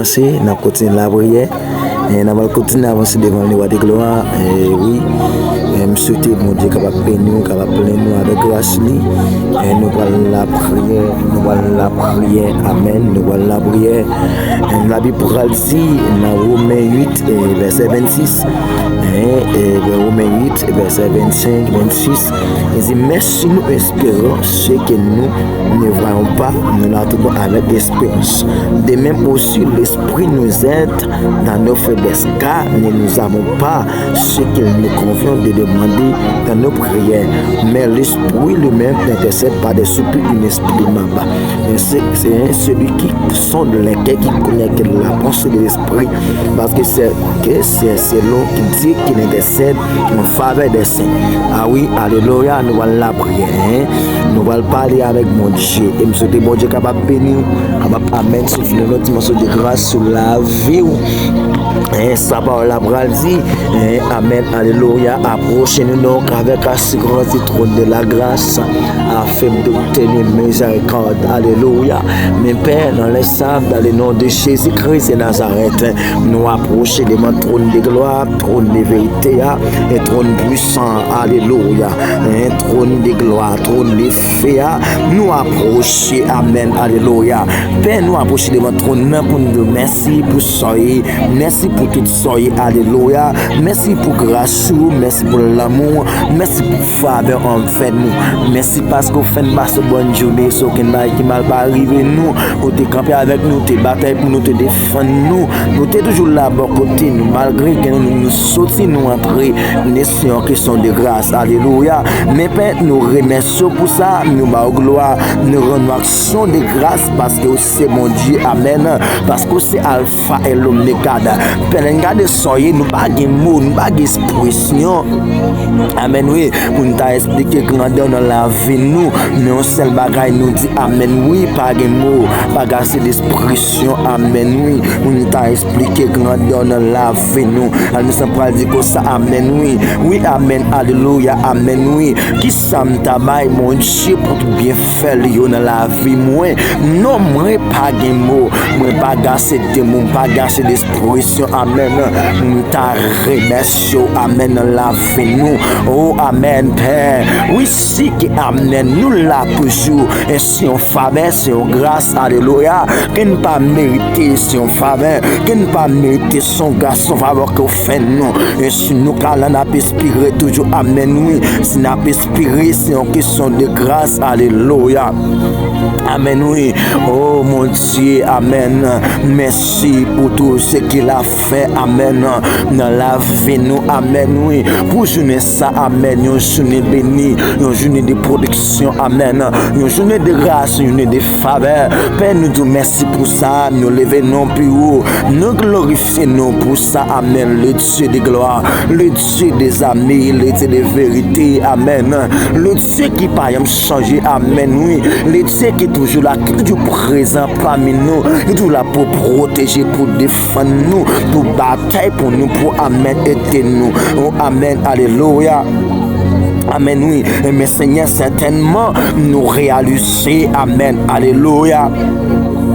commencé, on a continué la prière. Et on va continuer à avancer devant le roi de gloire. Et oui, je souhaite mon Dieu capable de bénir, capable de plein nous avec grâce. Et nous allons la prière, nous allons la prière. Amen. Nous allons la prière. La Bible dit dans Romains 8, verset 26. Et Romains 8, verset 25, 26. Il dit, mais si nous espérons ce que nous ne voyons pas, nous l'attendons avec espérance. De même aussi, l'Esprit nous aide dans nos faiblesses, car nous ne savons pas ce qu'il nous convient de demander dans nos prières. Mais l'Esprit lui-même intercède par des soupirs inexprimables. C'est celui qui sonde les cœurs, qui connaît la pensée de l'Esprit, parce que c'est l'homme qui dit qu'il intercède en faveur des saints. Ah oui, alléluia, nous allons la prière. Nous allons parler avec mon Dieu. Et nous souhaitons mon Dieu capable de bénir, capable d'amener souffler notre dimension de grâce sur la vie. Et sa parole la dit, amen, alléluia. Approchez-nous donc avec assurance du trône de la grâce, afin d'obtenir miséricorde. Alléluia. Mes pères, dans les sables, dans le nom de Jésus-Christ de Nazareth, nous approchons de mon trône de gloire, trône de vérité et trône puissant. Alléluia. Trône de gloire, trône de feu. Nous approchons, amen, alléluia. Père, nous approchons de mon trône pour nous dire merci pour soyez, merci pour tout soyez, alléluia. Merci pour grâce, merci pour l'amour, merci pour faveur en fait nous. Merci parce qu'on fait une basse bonne journée, ce qui mal pas arrivé nous, pour te camper avec nous, te bataille pour nous, te défendre nous, nous t'es toujours là bon côté nous, malgré que nous sortis, nous entrer, nous en question de grâce, alléluia. Mais Père, nous remercions pour ça, nous bas gloire, nous rendons action de grâce parce que c'est mon Dieu, amen, parce que c'est alpha et l'oméga. Père, regardez, soyez, nous pas de mots, nous pas d'expression, amen, oui, pour nous expliquer grandeur dans la vie, nous, mais on seul bagaille nous dit, amen, oui, pas de mots, pas assez d'expression, amen, oui, pour nous expliquer grandeur dans la vie, nous, nous sommes pas dit que ça, amen, oui, oui, amen, alléluia, amen, oui, qui ça me tabaille, mon Dieu, pour tout bien faire, dans la vie, moi, non, moi, pas de mots, moi, pas assez de mots, pas assez d'expression, amen, nous t'a remercié, amen, la vie, nous, oh, amen, Père, oui, si, amen, nous là toujours, et si on faveur, si on grâce, alléluia, que ne pas mériter, si on faveur, que ne pas mériter son grâce, son faveur qu'on fait, nous, et si nous, car on a inspiré toujours, amen, oui, si on a inspiré, c'est en question de grâce, alléluia, amen, oui, oh, mon Dieu, amen, merci pour tout ce qu'il a fait, amen, dans la vie, nous, amen, oui, pour journée ça, amen, une journée bénie, une journée de production, amen, une journée de grâce, une journée de faveur, Père, nous disons merci pour ça, nous levons plus haut, nous glorifions pour ça, amen, le Dieu de gloire, le Dieu des amis, le Dieu de vérité, amen, le Dieu qui pas changer, amen, oui, le Dieu qui est toujours là, qui est toujours présent parmi nous, qui est toujours là pour protéger, pour défendre nous, pour batailler pour nous, pour amen, aider nous, oh amen, alléluia. Amen, oui, mais Seigneur, certainement, nous réaliser, amen, alléluia.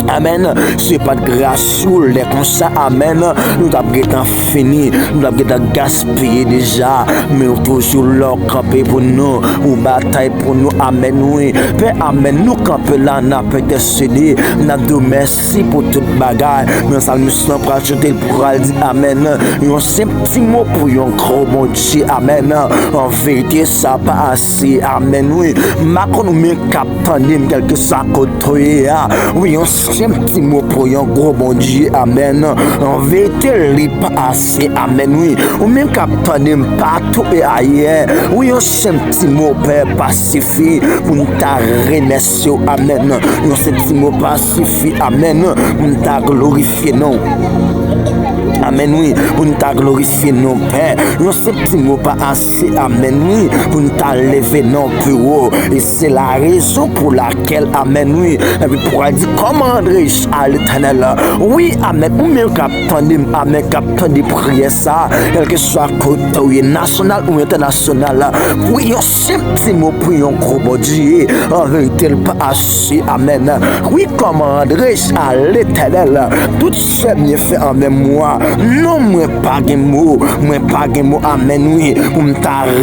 Amen. C'est pas de grâce sur les constats. Amen. Nous avons fini. Nous avons gaspillé déjà. Mais toujours leur camper pour nous. Ou bataille pour nous. Amen. Oui. Père, amen. Nous camper là. N'a peut-être cédé. N'a de merci pour toute bagarre. Mais ça nous sommes prêts à chanter pour dire amen. Un simple petit mot pour un gros bon Dieu. Amen. En vérité, ça pas assez. Amen. Oui. Macron nous met captain quelque soit côté. Oui, on un petit mot pour un gros bon Dieu, amen. En vérité, il pas assez, amen, oui. Ou même captain partout et ailleurs. Oui, un petit mot, Père, pacifie, pour nous remercier, amen. Un petit mot pacifie, amen, pour nous glorifier, non. Amen, oui, pour nous glorifier nos pères. Nous ce petit mot pas assez. Amen, oui, pour nous lever nos plus haut. Et c'est la raison pour laquelle, Amen, oui, et puis pour dire comment André à l'éternel. Oui, Amen, ou même capable, Amen, capable de prier ça, quel que soit côté national ou international. Oui, un simple petit mot pour un gros bon Dieu. En vérité, pas assez. Amen. Oui, comment André à l'éternel. Tout ce bien fait en mémoire. Non, moi pas de mots, amen, oui, pour me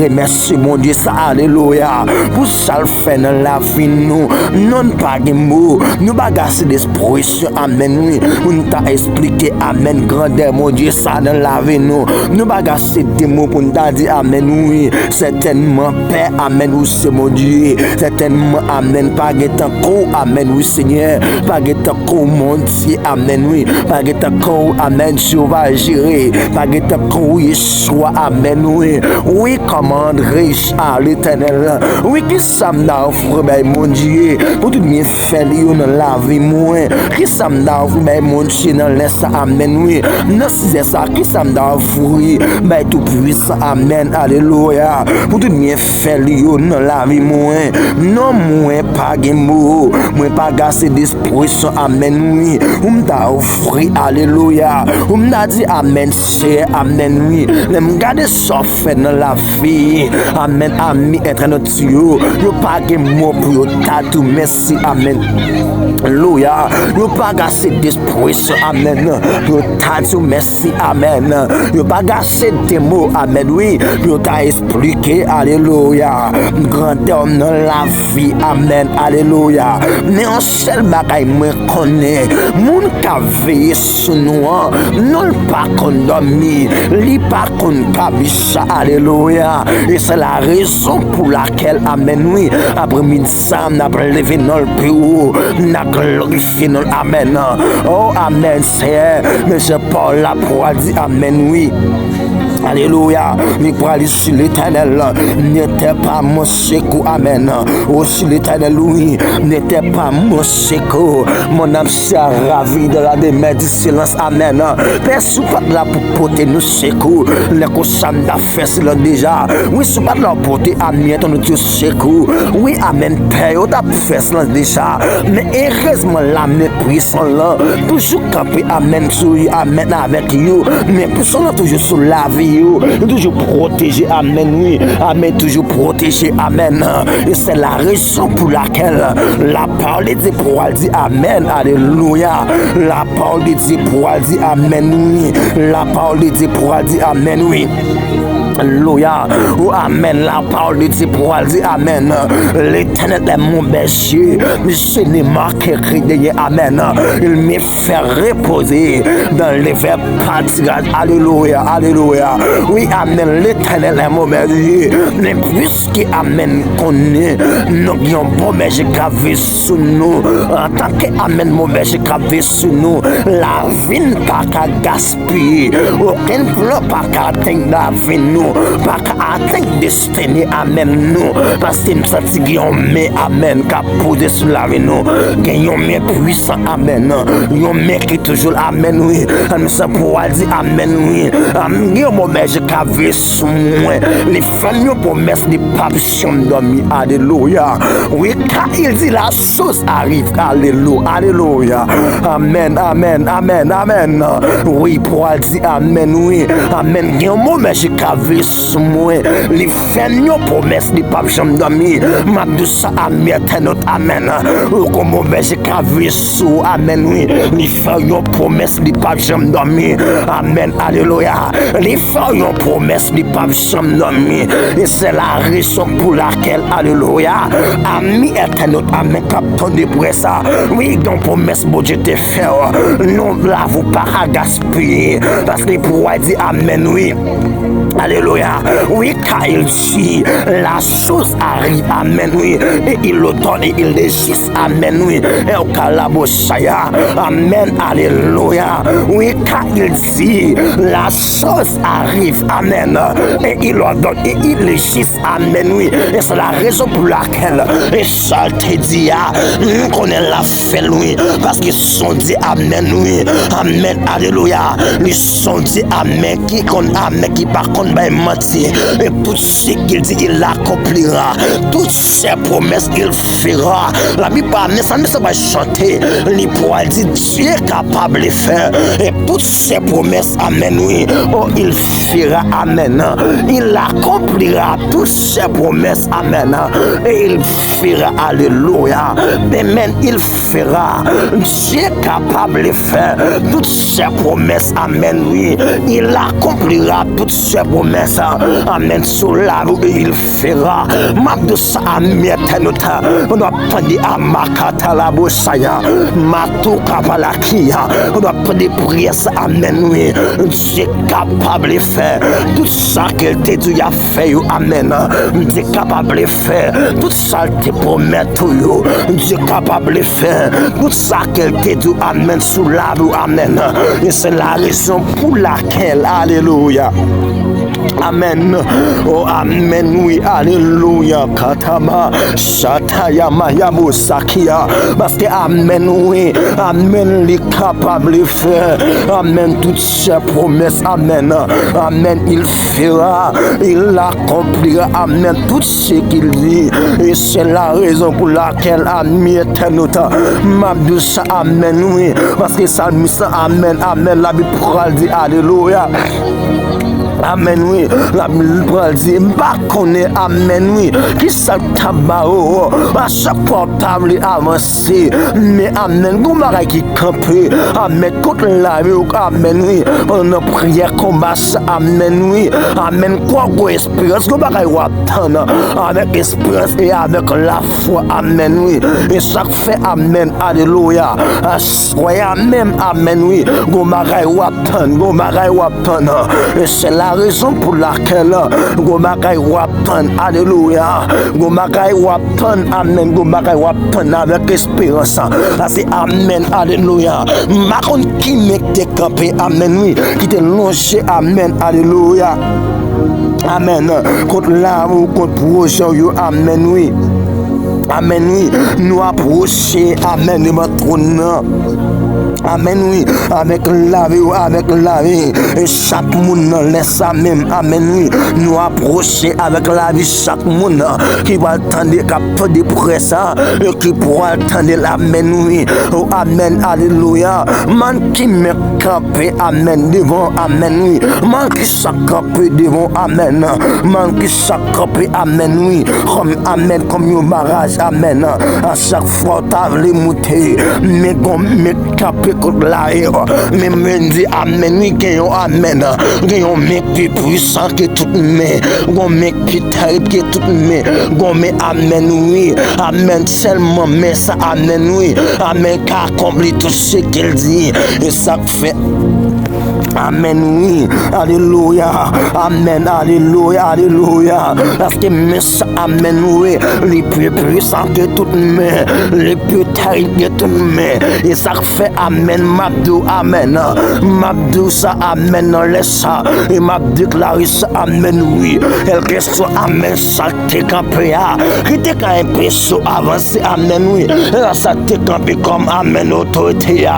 remercier, mon Dieu, ça, alléluia, pour ça le fait dans la vie, nous, non pas de mots, nous bagasser d'expression, amen, oui, pour nous expliquer, amen, grandeur, mon Dieu, ça dans la vie, nous bagasser des mots pour nous dire, amen, oui, certainement, Père, amen, oui, c'est mon Dieu, certainement, amen, pas de temps, amen, oui, Seigneur, pas de temps, mon Dieu, amen, oui, pas de temps, amen, tu vas gérer, pas de temps, Yeshua, amen, oui, oui, commanderai-je à l'éternel, oui, qui ça m'a offert, mon Dieu, pour tout bien faire, dans la vie, moi, qui ça m'a offert, mon Dieu, dans l'est, amen, oui, non, c'est ça, qui ça m'a offert, tout puissant, amen, alléluia, pour tout bien faire, dans la vie, moi, non, moi, pas de mots, moi, pas gasser d'expression, amen, oui, on m'a offert, alléluia, on m'a dit, amen, c'est, amen, oui, les garder ça fait dans la vie, amen, ami, être notre Dieu, yo pas de mots pour tatou, merci, amen, alléluia, yo pas gasser d'expression, amen, yo tatou, merci, amen, yo pas gasser des mots, amen, oui, yo t'a expliqué, alléluia, grandeur dans la vie, amen, alléluia, mais en seul bagaille, moi connais, mon ka veillé sur nous, non pas qu'on dormi, li pas qu'on kabisha, alléluia, et c'est la raison pour laquelle, amen, oui, après midi ça, n'a levé dans le plus haut, n'a glorifié dans amen, oh amen, c'est, mais je parle là pour dire amen, oui. Alléluia, mais pour aller sur l'éternel, n'était pas mon secours, amen. Aussi l'éternel, oui, n'était pas mon secours. Mon âme s'est ravie de la demeure du silence, amen. Personne pas là pour porter nos secours. Les cochons d'affaires, c'est là déjà. Oui, c'est pas là pour porter amen, ton secours. Oui, amen, Père, on a fait cela déjà. Mais heureusement, l'âme puissant là, toujours camper, amen, sur amen avec you. Mais puissant toujours sur la vie. Toujours protégé, amen, oui, amen, toujours protégé, amen, et c'est la raison pour laquelle la parole de Dieu pour dire amen, alléluia, la parole de Dieu pour dire amen, oui, la parole de Dieu pour dire amen, oui. Alléluia, oh amen, la parole de Dieu pour dire amen, l'éternel est mon berger, je n'ai marqué rien, amen, il me fait reposer dans les verts pâturages, alléluia, alléluia, oui, amen, l'éternel est mon berger, mais puisque amen connaît, nous avons bon berger qui a vu sur nous, en tant que amen, mon berger qui a vu sur nous, la vie n'a pas qu'à gaspiller, aucun plan pas qu'à atteindre la vie, nous. Pas qu'à atteindre destinée, amen, nous, parce que nous sommes mais amen, qu'à poser sur la vie, nous, gagnons mais puissant, amen, nous, mais qui toujours, amen, oui, nous sommes pour dire, amen, oui, amen, mon berger qui a vu sur moi, les femmes, nos promesses, les papillons dormi, alléluia, oui, quand il dit la chose arrive, alléluia, alléluia, amen, amen, amen, amen, oui, pour dire, amen, oui, amen, mon berger qui a vu sur moi, les femmes, nos promesses, les papillons dormi, ma douce, amen, amen, comme mon berger qui a vu sur, amen, oui, les femmes, nos promesses, les papillons dormi, amen, alléluia, les femmes, nos promesses, les papillons dormi, et c'est la raison pour laquelle, alléluia, ami éternel, amen, capteur de ça, oui, donc promesse, bon Dieu te fait, non, là, vous pas à gaspiller, parce que pour dire, amen, oui, alléluia. alléluia. Oui, car il dit, la chose arrive, amen, oui, et il le donne et il légisse, amen, oui, et au calabosaya, amen, alléluia. Oui, car il dit, la chose arrive, amen, et il le donne et il légisse, amen, oui, et c'est la raison pour laquelle, et ça te dit, nous connaissons la fait, oui, parce qu'ils sont dit, amen, oui, amen, alléluia, ils sont dit, amen, qui connaît, amen, qui par contre, ben, menti, et tout ce qu'il dit, il l'accomplira, toutes ses promesses, il fera. La Bible parle, ça ne va chanter, il pourra dire, Dieu est capable de faire, et toutes ses promesses, amen, oui, oh, il fera, amen, il accomplira toutes ses promesses, amen, et il fera, alléluia, amen, il fera, Dieu est capable de faire toutes ses promesses, amen, oui, il accomplira toutes ses promesses, amen, sur la roue, il fera, ma de ça, amen, on doit prendre à Makata la Bosaya, Matou Kapalakia, on doit prendre des prières, amen, oui, Dieu est capable de faire tout ça qu'il te dit, a fait, amen, Dieu est capable de faire tout ça qu'il te promet, Dieu est capable de faire tout ça qu'il te dit, amen, sous la roue, amen, et c'est la raison pour laquelle, alléluia. Amen. Oh, amen. Oui, alléluia. Katama. Shataya Mayabu Sakia. Parce que amen, oui. Amen, il est capable de faire. Amen, toutes ses promesses. Amen. Amen, il fera. Il accomplira. Amen, tout ce qu'il dit. Et c'est la raison pour laquelle, amen, éternel. Mabdoucha, amen, oui. Parce que ça nous dit, amen, amen. La Bible dit, alléluia. Amen, oui. La Bible dit, bah, connaît, amen, oui. Qui ça tabao, à chaque fois, table avancé. Mais amen, vous m'arrêtez qui camper. Amen, contre la vie, amen, oui. On a prière, combat, amen, oui. Amen, quoi, espérance, vous m'arrêtez attendre. Avec espérance et avec la foi, amen, oui. Et chaque fait, amen, alléluia. Soyez même, amen, oui. Vous m'arrêtez attendre, vous m'arrêtez attendre. Et c'est la raison pour laquelle Gomakai Wapan, alléluia, Gomakai Wapan, amen, Gomakai Wapan avec espérance. C'est amen, alléluia. Macron qui m'était campé, amen, oui, qui t'est longé, amen, alléluia. Amen. Contre l'amour, contre projet, amen, oui. Amen, oui. Nous approcher, amen, de votre trône. Amen, oui, avec la vie, et chaque monde laisse ça même, amen, oui, nous approcher avec la vie, chaque monde qui va attendre, qui des presse, et qui pourra attendre l'amen, oui, oh, amen, alléluia, man qui me campé, amen, devant, amen, oui, man qui s'accapé devant, amen, man qui s'accapé, amen, oui, comme, amen, comme un barrage, amen, à chaque fois, t'as les moutées, mais comme me capé, la mais me dit amen, oui, qu'il y a amen, qu'il y a un mec plus puissant que tout le monde, un mec plus terrible que tout le monde, mais amen, oui, amen, seulement, mais ça, amen, oui, amen, qui accomplit tout ce qu'il dit, et ça fait. Amen, oui, alléluia, amen, alléluia, alléluia. Parce que ça, amen, oui, les plus puissants que tout le monde, les plus terribles que tout le monde. Et ça fait amen, Mabdou, amen, Mabdou, ça, amen, laisse ça, et Mabdou, Clarisse, amen, oui, elle que soit, amen, ça t'est campé, qui t'est campé, so avancé, amen, oui, ça t'est campé comme, amen, autorité,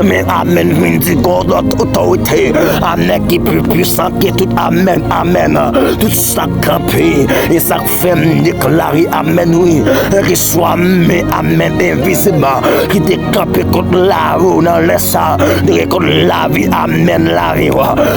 mais amen, oui, dit God, autorité. Amen, qui est plus puissant que tout, amen, amen, tout ça campé, et ça fait déclarer, amen, oui, qui soit, mais amen, invisible, qui te campé contre la roue, dans laisse contre la vie, amen, la vie,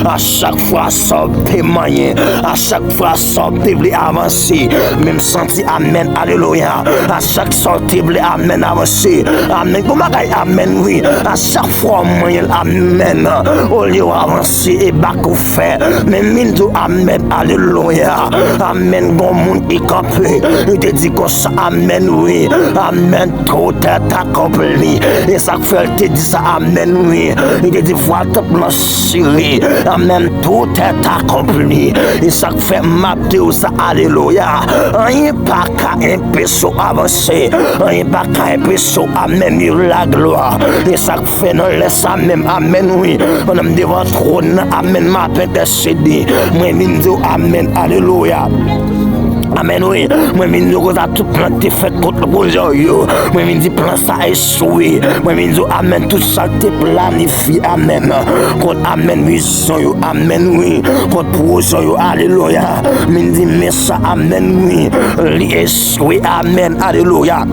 à chaque fois, ça témoigner, à chaque fois, ça devait avancer, même senti, amen, alléluia, à chaque sortie, amen, avancer, amen, comment amen, oui, à chaque fois, moyen, amen, au lieu avancer et back au fait, mais mine de amen, alléluia, amen, bon monde qui campé, il te dit comme ça, amen, oui, amen, tout est accompli, et ça fait te dit ça, ça, amen, oui. Il te dit, voilà tout le chéri, amen, tout est accompli. Et ça fait mater ça, alléluia. Rien pas qu'à un péché avancé, rien pas qu'à un péché, amen, la gloire. Et ça fait non laisse même, amen, oui. On a devant trône, amen, ma intercédé. Moi, amen, alléluia. Amen, oui. Moi, je dis que tout plan est fait contre le projet. Moi, je dis plan ça a échoué. Moi, je dis amen, tout ça est planifié. Amen. Contre amen, vision. Amen, oui. Contre projet. Alléluia. Je dis mais ça, amen, oui. L'échoué. Amen, alléluia.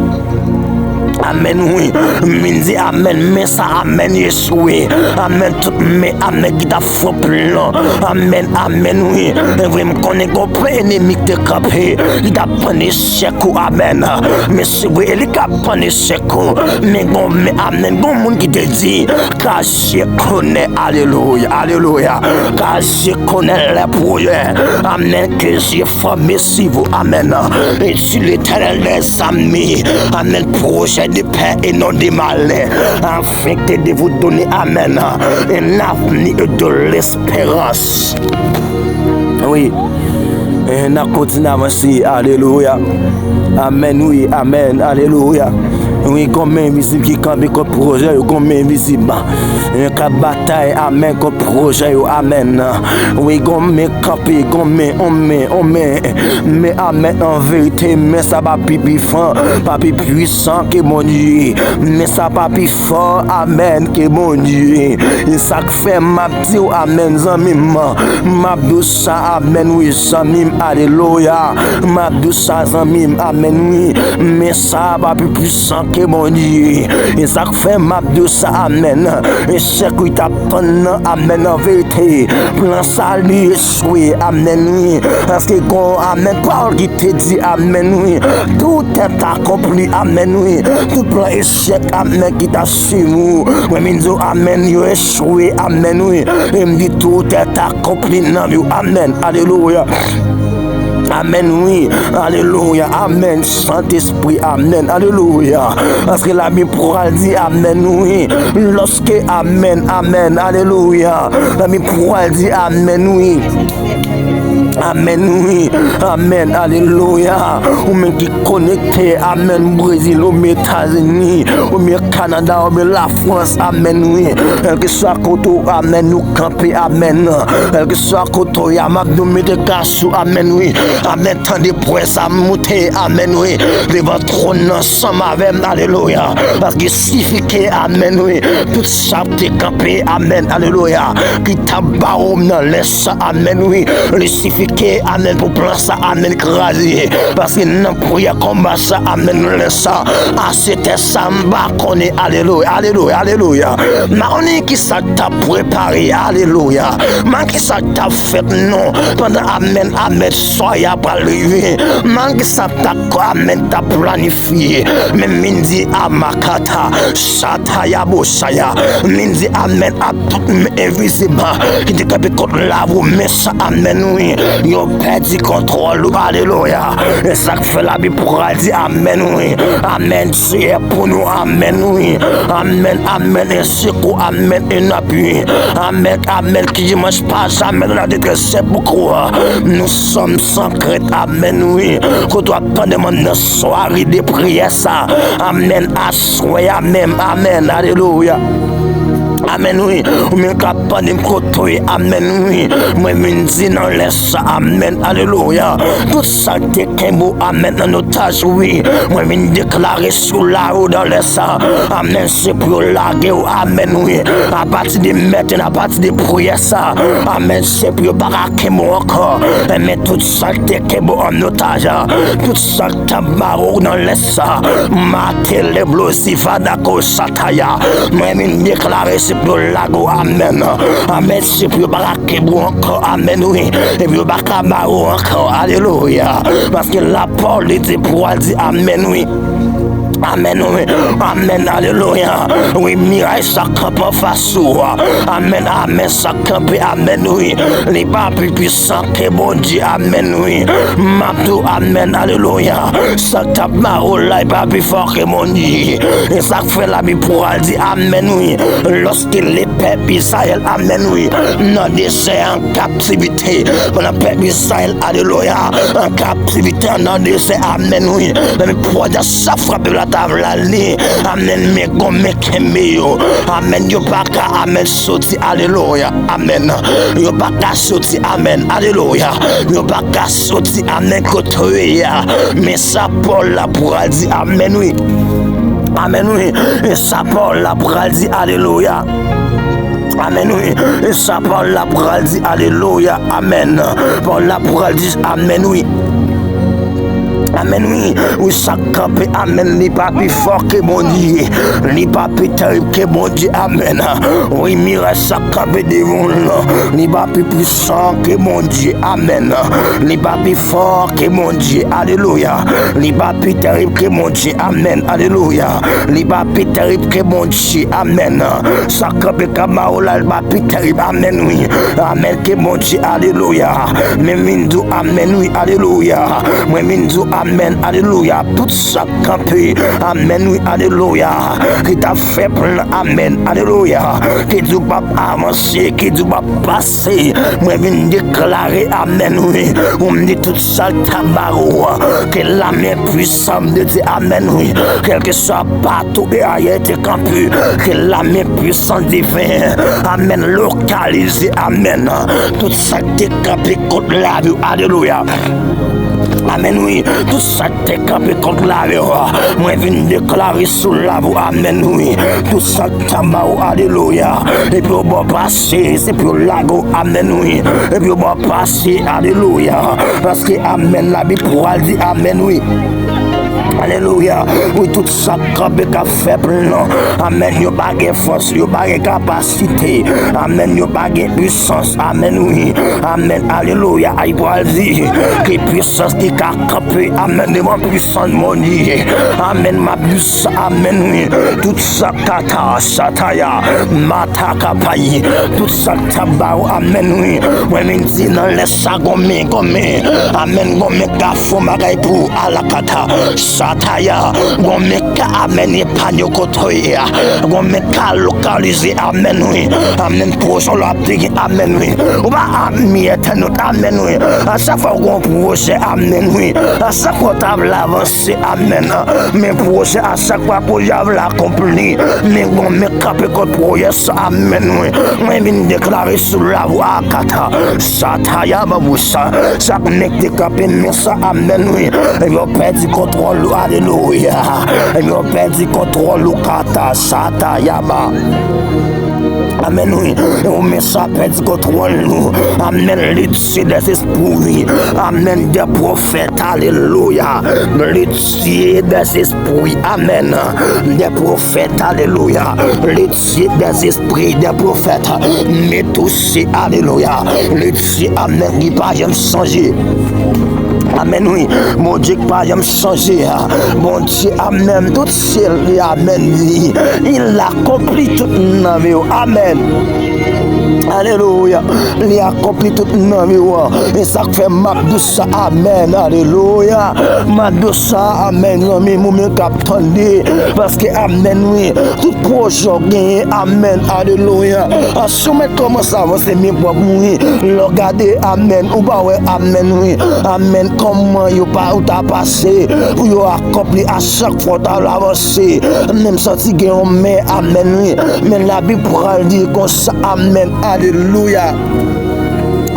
Amen, oui. Minzi, amen, mais ça, amen, Yeshua. Amen, tout, mais amen, qui t'a fait plan. Amen, amen, oui. Vraiment, qu'on est compris, ennemi de capé. Il t'a pris l'échec, amen. Mais c'est vrai, il t'a pris l'échec. Mais bon, mais amen, bon monde qui te dit, car je connais, alléluia, alléluia. Car je connais les projets. Amen, que j'ai formé si vous, amen. Et sur l'éternel des amis, amen, projet de paix et non de malheur, afin de vous donner, amen, un avenir de l'espérance. Oui, et on continue à avancer, alléluia. Amen, oui, amen, alléluia. Oui, comme invisible qui campe comme projet, comme invisible. Comme bataille, amen, comme projet, amen. Oui, comme camper, comme on met. Mais amen, en vérité, mais ça va plus fort, pas plus puissant que mon Dieu. Mais ça va plus fort, amen, que mon Dieu. Et ça fait ma dit, amen, zamim. Ma douça, amen, oui, zamim, alléluia. Ma douça, zamim, amen, oui. Mais ça va plus puissant que mon Dieu. Et ça fait ma douça, amen. Et c'est que t'as amen, en vérité. Plan ça, lui, échoué, amen, oui. Parce que quand, amen, parle qui te dit, amen, oui. Tout est accompli, amen, oui. Tout plan échec, amen, qui t'a suivi. Moi, je dis, amen, you échoué, amen, oui. Et me dit, tout est accompli, non, amen, alléluia. Amen, oui, alléluia, amen, Saint-Esprit, amen, alléluia. Parce que la Bible pourra dire, amen, oui, lorsque, amen, amen, alléluia. La Bible pourra dire, amen, oui. Amen, oui, amen, alléluia. Ou même qui connecté, amen, Brésil, ou même États-Unis, ou même Canada, ou même la France, amen, oui. Que soit côté, amen, nous camper, amen. Que soit côté, amen, nous mettre cassou, amen, oui. Amen, tant de presse à monter, amen, oui. Devant trône ensemble avec, alléluia. Parce que signifie, amen, oui. Tout ça t'es campé, amen, alléluia. Qui t'a baroum dans l'est, amen, oui. Le signifie, amen, pour prendre ça, amen, écrasé. Parce que non, pour y combattre ça, amen, le ça. Ah, c'était ça, m'a connaît, alléluia, alléluia, alléluia. Ma on est qui ça t'a préparé, alléluia. Ma qui ça t'a fait, non. Pendant, amen, amen, soyez pas arrivé. Ma qui ça t'a, amen, t'a planifié. Mais mindi, amakata, sataya, bosaya. Mindi, amen, à tout invisible. Qui te capé contre la vous, mais ça, amen, oui. Yo perdu contrôle, alléluia. Et ça fait la Bible pour dire amen, oui. Amen, Dieu pour nous, amen, oui. Amen, amen, et secours, amen, et appui. Amen, amen, qui dimanche passe, amen, la détresse, c'est beaucoup. Nous sommes sans crainte, amen, oui. Que toi, pendant notre soirée de prière, ça, amen, à soi, amen, amen, alléluia. Amen, oui. Ou bien capable de me côtoyer, amen, oui. Moi, je dis non, laisse ça, amen, alléluia. Tout ça, t'es qu'un mot, amen, dans notre tâche, oui. Moi, je déclarer sur la route dans les ça, amen, c'est pour larguer, amen, oui. À partir de maintenant, à partir de prière, ça, amen, c'est pour baraquer moi encore. Mais tout ça, t'es qu'un mot en otage, tout ça, t'as barreau dans les ça, maté les blosifs, d'accord, sataya. Moi, je déclarer c'est pour lago, amen. Amen, c'est pour baraquer encore, amen, oui. Et puis bakabaro encore, alléluia. Parce que la parole était pour dire amen, oui. Amen, oui. Amen, alléluia. Oui, miraille, ça campe en face. Amen, amen, ça campe, amen, oui. Les pas plus puissants que mon Dieu, amen, oui. Mabdou, amen, alléluia. Ça tape ma roule, là, pas plus fort que mon Dieu. Et ça fait la vie pour elle dire, amen, oui. Lorsque les peuples Israël, amen, oui. Non, désert en captivité. On a peuple Israël, alléluia. En captivité, non, désert, amen, oui. Mais pour dire, ça frappe la table, amen, mais comme yo, amen, yo pas qu'à, amen, sauter, alléluia, amen, yo pas qu'à sauter, amen, alléluia, yo pas qu'à sauter, amen, côté, mais ça, Paul, là, pour dire, amen, oui, amen, oui, et ça, Paul, là, pour dire, alléluia. Amen, oui. Et ça, Paul, là, pour dire, alléluia, amen, Paul, là, pour dire, amen, oui. Amen, oui, oui, ça campe, amen, n'est pas plus fort que mon Dieu, n'est pas plus terrible que mon Dieu, amen. Oui, miracle, ça campe devant nous, n'est pas plus puissant que mon Dieu, amen. N'est pas plus fort que mon Dieu, alléluia. N'est pas plus terrible que mon Dieu, amen, alléluia. N'est pas plus terrible que mon Dieu, amen. Ça campe comme n'est pas plus terrible, amen, oui, amen, que mon Dieu, alléluia. Mais mindou, amen, oui, alléluia. Moi, mindou, amen, alléluia, tout ça campé, amen, oui, alléluia, qui t'a fait plein, amen, alléluia, qui tu pas avancer, qui tu pas passer, moi viens déclarer, amen, oui, on me dit tout ça, tabarou, que la main puissante de Dieu, amen, oui, quel que soit partout et ailleurs te campé, que la main puissante divine, amen, localisé, amen, tout ça t'es campé contre la vie, alléluia. Amen, oui, tout ça t'est campé contre la vie. Moi, je viens déclarer sous la voie. Amen, oui, tout ça t'ambaou, alléluia. Et puis, on va passer, c'est pour l'ago, amen, oui. Et puis, on va passer, alléluia. Parce que, amen, la Bible pourra dire, amen, oui. Alléluia, oui, tout ça campé qu'a faible, non. Amen, yo pas de force, yo pas de capacité. Amen, yo pas de puissance. Amen, oui. Amen, alléluia. Aïe, pour dire que puissance qui a campé. Amen, devant puissance, mon Dieu. Amen, ma puissance. Amen, oui. Tout ça kata, sataya, mata kapayi. Tout ça tabao. Amen, oui. Moi, je dis, non, laisse ça gommer. Amen, gommer, gafo, magay pour alakata. Sataya, gomeka amen et panyo kotoya, gomeka localisé amen oui, amen projet la prière amen oui, on va amener éternel amen oui, à chaque fois qu'on projet amen oui, à chaque fois table avancer amen, mais projet à chaque fois pour y avoir l'accompli, mais gomeka peut projet amen oui, moi viens déclarer sur la voie kata, sataya baboussa, chaque mec décapé mais ça amen oui, et on perd du contrôle. Alléluia. Et nous perdons contrôle kata sata yaba. Amen, oui. On met ça, perd contrôle nous. Amen, l'étude des esprits. Amen, des prophètes. Alléluia. L'étude des esprits. Amen. Des prophètes. Alléluia. L'étude des esprits, des prophètes. Mais touché. Alléluia. L'étude, amen, qui pas jamais changer. Amen, oui. Mon Dieu, pas jamais changer. Mon Dieu, amen. Tout ciel, amen. Il accomplit tout dans vie. Amen. Alléluia. Il a accompli tout dans vie. Et ça fait ma douce. Amen. Alléluia. Ma douce. Amen. Mais mon mieux qu'attendez. Parce que, amen, oui. Tout projet, amen. Alléluia. À soumettre comment ça va, c'est mieux pour mourir. Regardez, amen. Ou bah ouais, amen, oui. Amen. Comment vous pas passé. Vous accompli à chaque fois dans l'avancée. Même si vous avez amen, oui. Mais la Bible pourra dire comme ça, amen. Alléluia.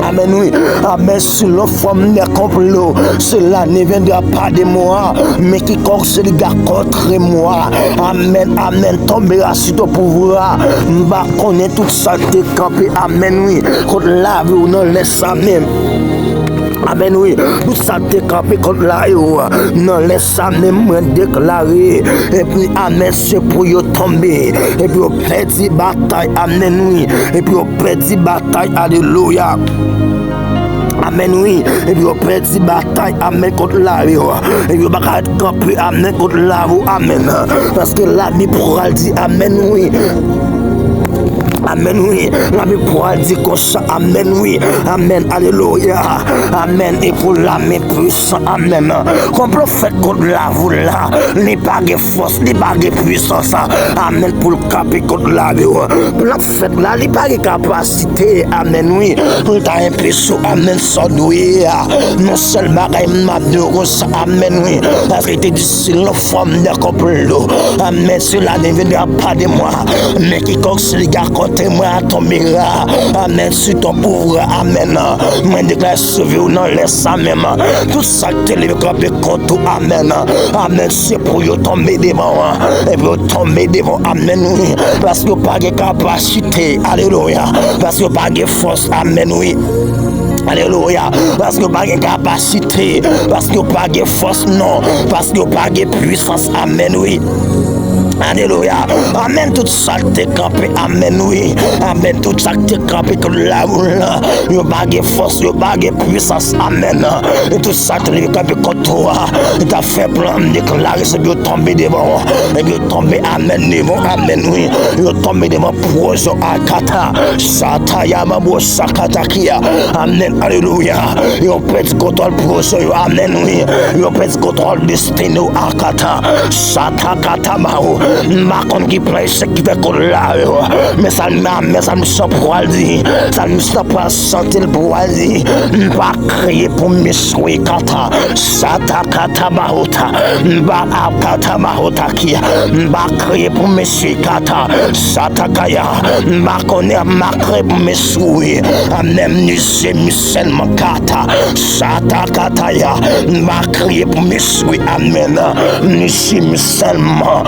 Amen, oui. Amen, sur le forme des complots, cela ne viendra pas de moi, mais quiconque se regarde contre moi. Amen, amen, tombera sur ton pouvoir. Va connaître tout ça, t'es campé. Amen, oui. Contre la vie, on ne laisse ça même. Amen, oui. Tout ça t'es campé contre la vie. Non, laisse ça même déclarer. Et puis, amen, c'est pour y tomber. Et puis, on perd bataille. Amen, oui. Et puis, on perd bataille. Alléluia. Amen, oui. Et puis, on perdu bataille, amen, contre la vie. Et puis, on va être campé, amen, contre la vie, amen. Parce que la Bible pourra dire, amen, oui. Amen, oui. La Bible pourra dire comme ça. Amen, oui. Amen. Alléluia. Amen. Et pour l'âme puissante. Amen. Comme prophète contre la vous là, n'est pas de force, n'est pas de puissance. Amen. Pour le caper contre la vie. Prophète là, n'est pas de capacité. Amen, oui. Pour ta impression. Amen. Sans doué. Non seulement m'a de ça. Amen, oui. Parce que tu dis, c'est la forme de complot. Amen. Cela ne viendra pas de moi. Mais quiconque se regarde moi à ton mira, amen, sur ton pauvre, amen. Moi, déclare sauvé ou non, laisse ça même. Tout ça que tu es contre, amen. Amen, c'est pour y tomber devant, et pour tomber devant, amen, oui. Parce que pas de capacité, alléluia. Parce que pas de force, amen, oui. Alléluia, parce que pas de capacité, parce que pas de force, non, parce que pas de puissance, amen, oui. Alléluia. Amen. Tout ça t'es campé. Amen. Oui. Amen. Tout ça t'es campé que là où là. Yo bague force, yo bague puissance. Amen. Et tout ça t'es campé contre toi. Et t'as fait plan de déclarer c'est bien tomber devant. Et bien tomber. Amen. Devant. Amen. Oui. Yo tomber devant projo akata. Sataya mabo sakata kia. Amen. Alléluia. Yo pète contrôle projo. Amen. Oui. Yo pète contrôle destino akata. Satakata mao. Macon qui prêche qui fait qu'on l'a, mais ça me sent pour dire, ça me sent pas sentir pour dire, pas crier pour me souhaiter kata, sata kata mahota, ba kata mahota kia, ba crier pour me souhaiter kata, sata kaya, ba connaître ma crier pour me souhaiter, même nous c'est seulement kata, sata kata ya, ba crier pour me souhaiter, amen, nous c'est seulement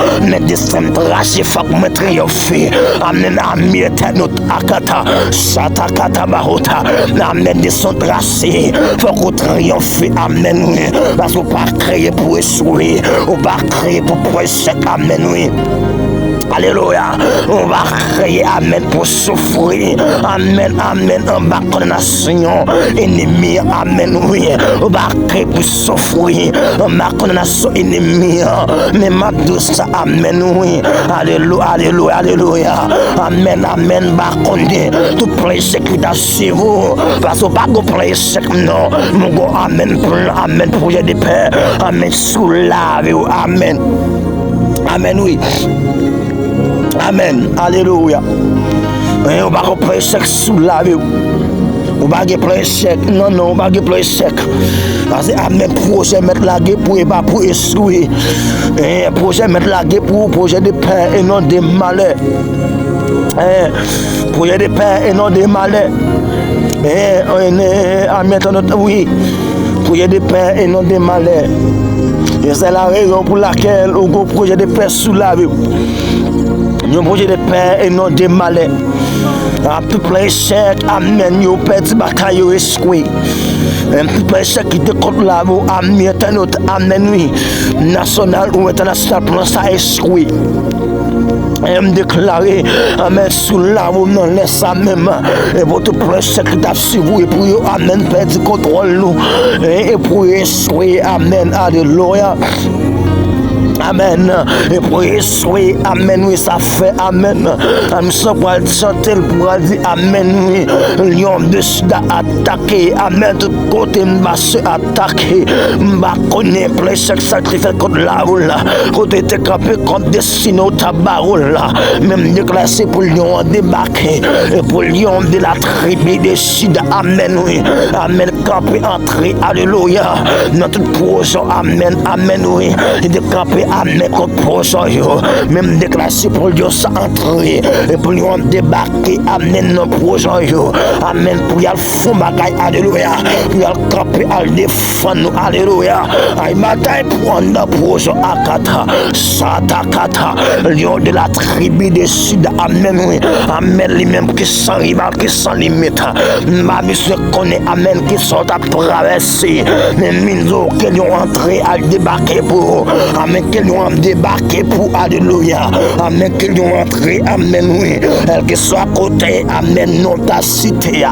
descend tracer faut me triompher amen ami éternel akata satakata bahota amen descend tracer faut qu'on triomphe amen oui parce qu'on pas créé pour échouer on pas créé pour échec amen oui. Alléluia, on va créer, amen, pour souffrir, amen, amen, on va condamnation, ennemi, amen, oui, on va créer pour souffrir, on va condamnation, ennemi, mais ma douce, amen, oui, alléluia, alléluia, alléluia, amen, amen, va condamner, tout plaisir qui t'a suivi, parce qu'on va pas plaisir, non, mon go, amen, projet de paix, amen, sous la vie, amen, amen, oui. Amen. Alléluia. On va pas sec sous la vie. On va pas sec. Non, non, on va pas sec. Parce que amen, projet mettre la guerre pour et pas pour échouer. Projet mettre la guerre pour projet de paix et non de malheur. Projet de paix et non de malheur. Amen. Oui. Projet de paix et non de malheur. Et c'est la raison pour laquelle on a un projet de paix sous la vie. Un projet de paix et non de malheur. Un peuple échec, amen, yo petit bataille, yo échoué. Un peuple échec qui te contre la vie, amen, oui. National ou international, pour ça échoué. Et me déclarer, amen, sous la vous non laisse ça même. Et votre prêche qui t'a suivi, et pour vous, amen, perdre du contrôle, nous. Et pour échouer, amen, alléluia. Amen. Et pour échouer, amen, oui, ça fait, amen. Nous sommes pour chanter, pour dire, amen, oui. Lion de Sida attaqué, amen, tout côté, m'a se attaqué. M'a connaît, plein chaque sacrifice contre la roule, côté te campé contre des signaux tabaroule, même déclassé pour lion débarqué, et pour lion de la tribu de Sida, amen, oui. Amen, campé, entré, alléluia. Notre projet, amen, amen, oui. Et de campé, amen, contre projet, même déclassé pour Dieu ça entrer, et pour lui débarquer, amen, nos projets, amen, pour y aller fond bagaille, alléluia, pour y aller camper, à défendre, alléluia, aïe, bataille pour un projet, akata, satakata, lion de la tribu des Sud, amen, oui, amen, les mêmes qui sont rival, qui sont limite, ma mission connaît, amen, qui sont à traverser, les minzo qui ont entré à débarquer pour, amen, qui qu'ils ont débarqué pour alléluia. Amen, qu'ils ont entré, amen, oui. Quel que soit côté, amen, non ta cité,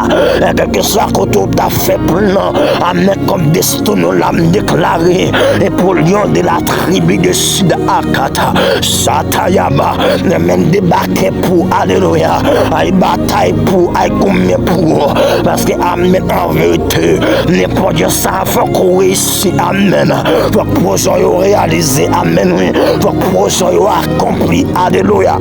quel que soit côté ta fait plan, amen, comme destin nous l'âme déclaré, et pour lion de la tribu de Sud Akata, Satayama, amen, débarqué pour alléluia, aïe bataille pour, aïe combien pour, parce que amen, en vérité, n'importe Dieu ça, faut qu'on réussisse, amen, faut que projet réalisé, amen, oui, faut que projet accompli, alléluia.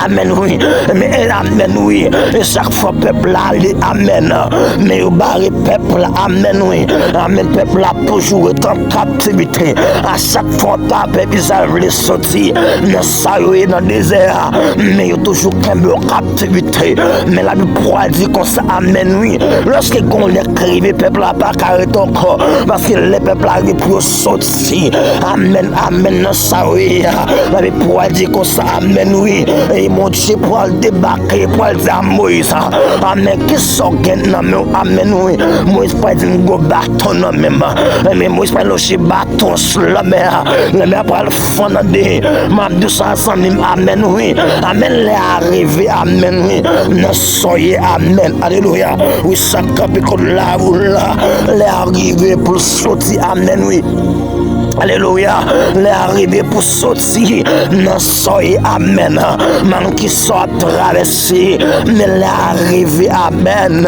Amen, oui. Mais amen, oui. Et chaque fois, peuple là, amen. Mais au barré, peuple là, amen, oui. Amen, peuple là, toujours est en captivité. À chaque fois, peuple, ils veulent sortir. Dans ça, dans le désert. Mais ils toujours en captivité. Mais la Bible dit comme ça, amen, oui. Lorsque on écrivait, peuple là, pas carré encore. Parce que les peuples arrivent pour sortir. Amen, amen, dans ça, oui. La Bible dit comme ça, amen, oui. Et mon Dieu pour le débarquer, pour le dire à Moïse, amen, qui sont gagnants, amen, oui. Moïse pas dit un bâton, même, mais Moïse pas lâché bâton sur la mer pour le fondre, ma 200 amen, oui, amen, les arrivés, amen, oui, ne soyez, amen, alléluia, oui, ça capé comme là, les arrivés pour sortir, amen, oui. Alléluia, les arrivés pour sortir, non soyez amen. Man qui sont traversés, mais les arrivés amen.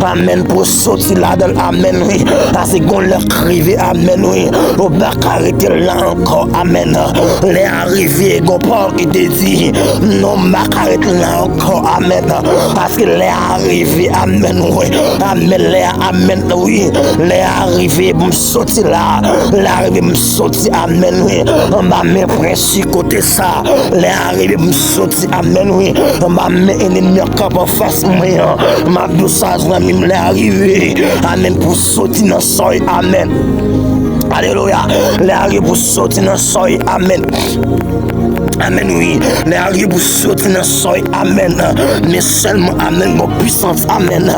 Amen pour sortir là-dedans, amen, oui. Parce qu'on leur arrivé, amen, oui. Au bac arrêté là encore, amen. Les arrivés, qu'on parle qui te dit, non, bac arrêté là encore, amen. Parce que les arrivés, amen, oui. Amen, les amen, oui. Les arrivés pour sortir là, les arrivés sorti, amen, oui. On m'a mis précis côté ça. Les arrivés me sorti, amen, oui. On m'a mis ennemi cap en face, moi. Ma douce ami me l'est arrivé. Amen, pour sortir dans soleil, amen. Alléluia. Les arrivés pour sortir dans soleil, amen. Amen, oui. Les arrivés pour sortir dans soleil, amen. Mais seulement, amen, mon puissance, amen.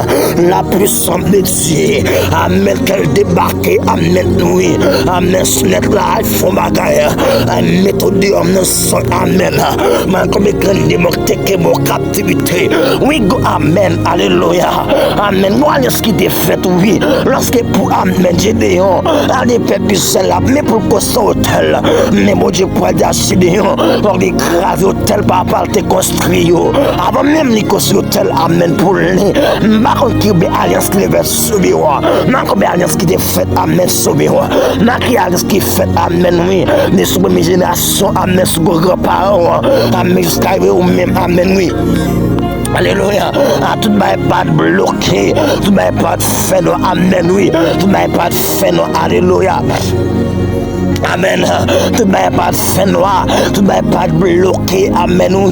La puissance de Dieu, amen, qu'elle débarque, amen, oui. Amen, ce n'est là, il faut bagaille. Un méthode, amen. Mais comme il y a des mots qui mon captivité. Oui, go, amen, alléluia. Amen, voilà ce qui est fait, oui. Lorsque pour amen, Gédéon, allez, peuple, c'est là, mais pour qu'on soit hôtel. Mais mon Dieu, pour dire Gédéon, pour l'écraser hôtel, papa, te construit. Avant même les construire hôtel, amen, pour les. Marron qui est alliance qui va sauver. Marron qui est alliance qui est faite, amen, sauver. Marron qui est alliance qui est faite, amen, oui. Des sous mes générations, amen, sous vos grands-parents, amen, jusqu'à vous même, amen, oui. Alléluia. Tout n'est pas bloqué. Tout n'est pas fait, non, amen, oui. Tout n'est pas fait, non, alléluia. Amen. Tout n'est pas fait noir, tout n'est pas bloqué. Amen. On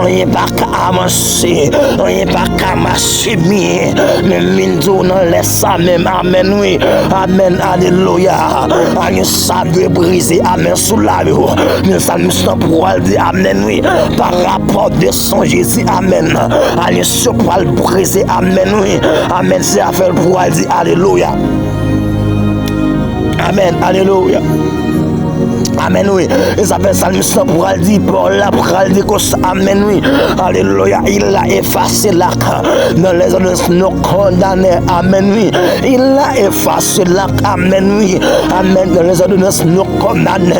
n'est pas qu'à avancer, on n'est pas qu'à marcher bien. Mais nous on laisse ça même. Amen. Oui. Amen. Alléluia. On ça doit briser. Amen. Sous la vie. Nous sommes pour dire Amen. Oui. Par rapport de son Jésus. Amen. On se pour le briser. Amen. Oui. Amen. C'est affaire pour dire Alléluia. Amen. Alléluia. Amen, oui. Et ça fait ça, nous sommes pour dire, pour la dire que ça, amen, oui. Alléluia. Il a effacé l'acte dans les ordonnances nous condamnés. Amen, oui. Il a effacé l'acte. Amen, oui. Amen. Dans les ordonnances nous condamnés.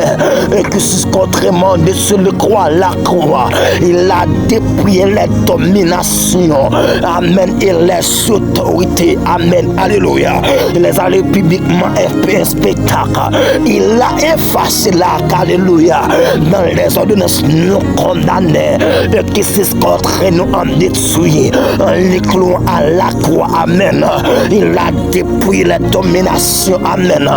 Et que c'est contrairement de ce le croix, la croix. Il a dépouillé les dominations. Amen. Et les autorités. Amen. Alléluia. Il les a publiquement fait un spectacle. Il a effacé l'acte. Alléluia. Dans les ordonnances nous condamnés. Et qui c'est contre nous en détruit. En l'éclou à la croix. Amen. Il a dépouillé les dominations. Amen.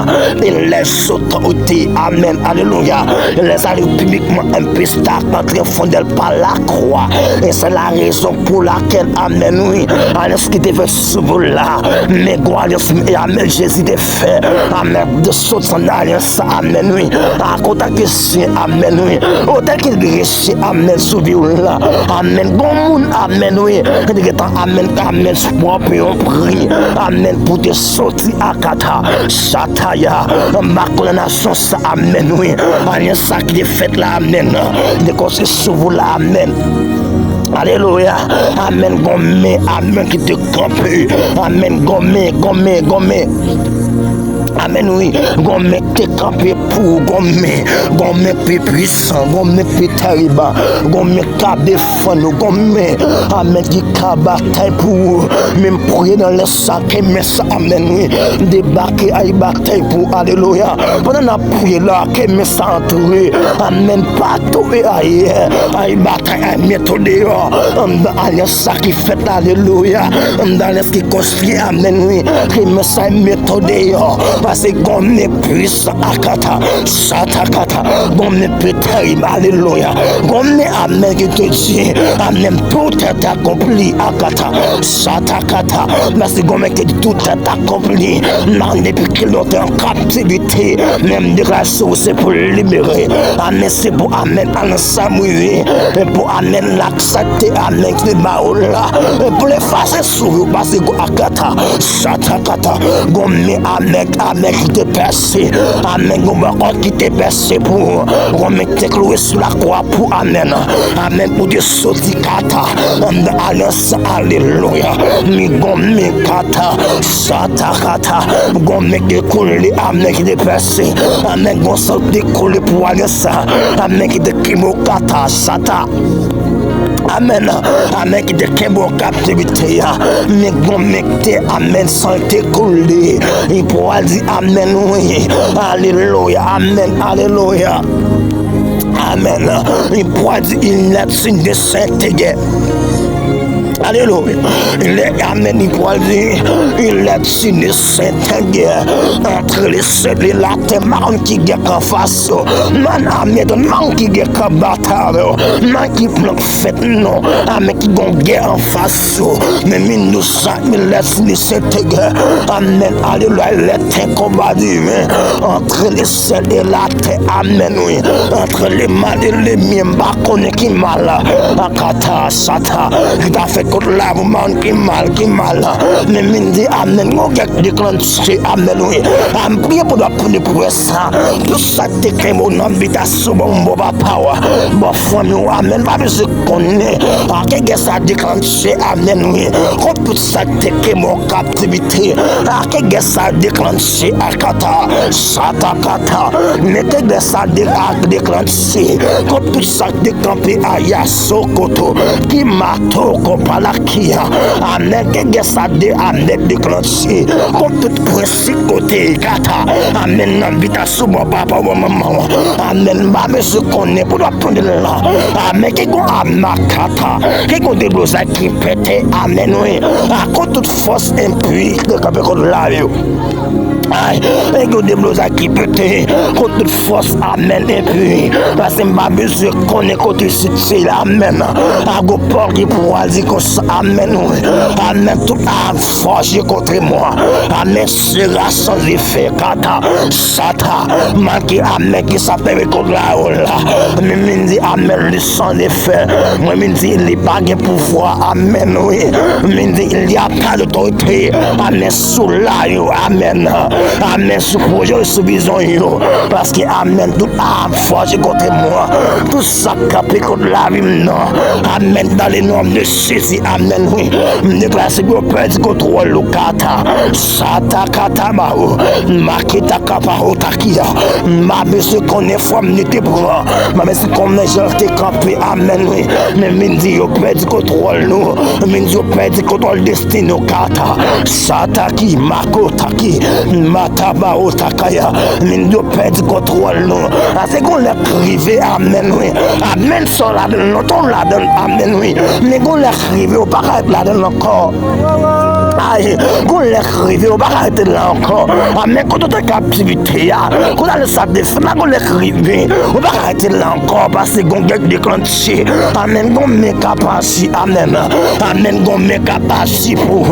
Et les autorités. Amen. Alléluia. Il les a publiquement un spectacle entre fondé par la croix. Et c'est la raison pour laquelle, amen, oui, alliance qui devait s'ouvrir là. Mais quoi, alliance, amen, Jésus de fait. Amen. De sauter en alliance. Amen, oui. À autant que c'est amen, oui. Autant qu'il reste amen, sauver là. Amen, bon monde, amen, oui. Amen, amen, moi, puis on prie. Amen, pour te sortir à Kata. Sataya, ma nation, ça, amen, oui. Rien ça qui est fait là, amen. De quoi c'est sauver là, amen. Alléluia. Amen, gomme, amen, qui te campe. Amen, gomme. Amen, oui. Gomme te campé pour gomme plus puissant, gomme plus terrible, gomme qui défend, gomme, amen, qui bataille pour, même prier dans le sac, mais ça, amen, oui. Débarquer à bataille pour, alléluia. Pendant la prière là, que mais ça entouré, amen, partout et ailleurs, à bataille, à mettre dehors, dans ça qui fait, alléluia, dans ce qui construit, amen, oui, que mais ça mettre dehors. Parce que gomme puissant akata, satakata, gomme terrible, alléluia. Gomme amen qui te dit, amen, tout est accompli akata, satakata. Parce que gomme qui dit tout est accompli, non depuis qu'il est en captivité, même déclaration c'est pour libérer, amen c'est pour amen en Samuel, et pour amen l'accepter, amen qui est là, et pour les faire sourire, parce que akata, satakata, gomme amen. Amen qui te percé, amen, qui te percé pour remettre cloué sur la croix pour amen, amen pour te sortir kata, alliance, alléluia, mi gomme kata, sata kata, gomme qui coulé, amen qui te percé, amen, gomme qui te coulé pour alliance, amen qui te kimo kata, sata. Amen, amen, qui te kembo captivité, mais gommecte, amen, santé coulée, il pourra dire amen, oui, alléluia, amen, alléluia, amen, il pourra dire il n'est signe de sainteté. Alléluia. Il est amen, il pourra dire, il est signé Saint-Guerre entre les sept et la terre, man qui est en face, man amen, man qui est en bataille, man qui prend fait, non, amen qui gon guerre en face, mais nous ça, il est signé Saint-Guerre, amen, alléluia, il est un combat divin entre les sept et la terre, amen, oui, entre les mal et les miens, bakone qui mal, akata, sata, qui t'a fait contre la woman qui mal, mais me dit amen, on get déclenché, amen, oui, am prier pour la pour ça, tout ça te crée mon invitation, bon power, bon famille, amen, pas besoin connaît, qu'est-ce ça déclenché, amen, oui, tout ça te crée mon captivité, qu'est-ce ça déclenché, akata, sata kata, mais qu'est-ce ça déclenché, tout ça déclenché, ayasokoto, qui m'a Palakia, amen, que ça de amen déclenché, comme tout principe côté kata, amen, invitation, mon papa, mon maman, amen, ma monsieur connaît pour prendre là, amen, qui go amakata, qui go des blousses qui pète, amen, oui, à cause toute force impure de capécole là, yo. Aïe, et que des blousses qui pète, contre toute force, amen, et puis, parce que ma monsieur connaît côté c'est amen, à go port qui pourra dire que amen, amen, tout a forgé contre moi, amen, sera sans effet, kata, sata, manqué, amen, qui s'appelle contre la ola, mais me dit amen, le sans effet, moi me dit il n'y a pas de pouvoir, amen, oui, me dit il n'y a pas d'autorité, amen, sous la yo, amen, amen, sous projet, sous besoin yo, parce que amen, tout a forgé contre moi, tout ça capé contre la vie, non, amen, dans les noms de Jésus, amen, oui, me déclare que vous perdez contrôle, le kata, sata kata mao, makita kaparo takia, ma monsieur connaît femme n'était pas, ma monsieur connaît j'ai campé, amen, oui, mais me dit vous perdez contrôle, nous, me dit vous perdez contrôle destin, au kata, sata ki, mako taki, mataba o takaya, me dit vous perdez contrôle, nous, c'est qu'on l'a privé, amen, oui, amen, sur la donne, on la donne, amen, oui, mais qu'on l'a privé au paradis là-dedans encore. Aïe, qu'on l'écrive, on va arrêter là encore. Amen, quand on est captivité, qu'on a le sac de femme, qu'on l'écrive, on va arrêter là encore parce que qu'on est déclenché. Amen, qu'on met capacité, amen. Amen, qu'on met capacité pour,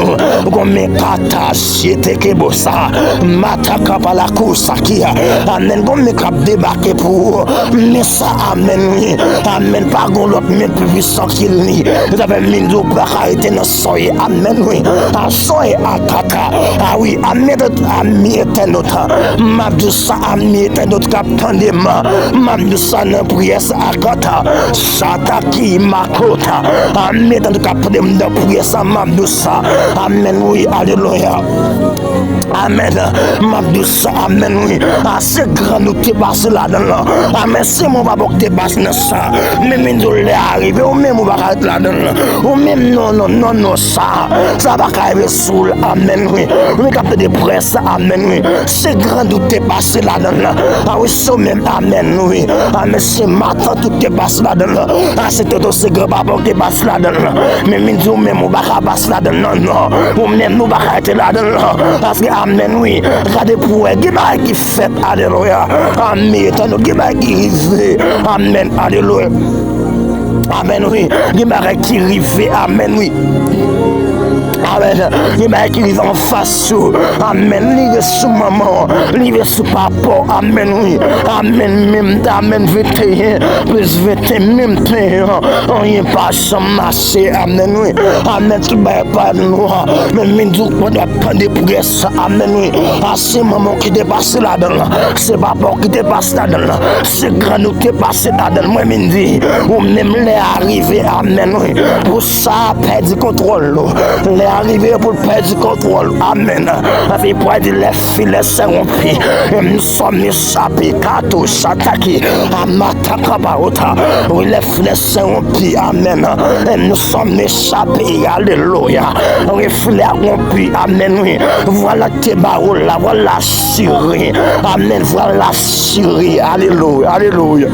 qu'on met capacité, t'es que beau ça. Mataka par la course, qui a, amen, qu'on met cap débarquer pour, mais ça, amen, amen, pas qu'on l'autre, mais plus puissant qu'il n'y. Vous avez mis nous pour arrêter nos soyez, amen, oui. Soyez à Kata. Ah oui, ami était notre. Mabdoussa, ami était notre capitaine de ma. Mabdoussa, ne prière à Kata. Sataki, Makota. Ami était notre capitaine de prière à Mabdoussa. Amen, oui, alléluia. Amen. Mabdoussa, amen, oui. Assez grand, nous te passons là-dedans. Amen, c'est mon papa qui te passe dans ça. Même nous l'est arrivé, ou même on va être là-dedans. Ou même non, ça. Ça va arriver sous, amen, oui. Oui, capte de presse, amen, oui. C'est grand, tout est passé là-dedans. Ah oui, c'est même, amen, oui. Amen, c'est matin, tout est passé là-dedans. Ah, c'est tout aussi grand, papa qui est passé là-dedans. Mais nous, même, on va passer là-dedans, non. Ou même, nous, va arrêter là-dedans. Parce que, amen, oui. Regardez pour eux, qui fait, alléluia. Amen, qui rive, amen, alléluia. Amen, oui. Qui rive, amen, oui. Amen. Il m'a écrit en face. Amen. Libre sous maman. Libre sous papa. Amen. Oui. Amen. Même. Amen. 21. Plus 21. Même temps. On y est pas sans marcher. Amen. Oui. Amen. Tu vas pas de noir. Mais nous on doit prendre pour ça. Amen. Oui. C'est maman qui dépasse là-dedans. C'est papa qui dépasse là-dedans. C'est grand nous qui dépasse là-dedans. Moi, je dis. Ou même les arrivés. Amen. Oui. Pour ça, perdre du contrôle. Les arrivés pour perdre du contrôle. Amen. Avec pour dire les filets seront pris. Nous sommes échappés. Kato Shataki. Amataka Baota. Oui, les filets seront pris. Amen. Nous sommes échappés. Alléluia. Les filets seront pris. Amen. Oui. Voilà tes barreaux là. Voilà Syrie. Amen. Voilà Syrie. Alléluia. Alléluia.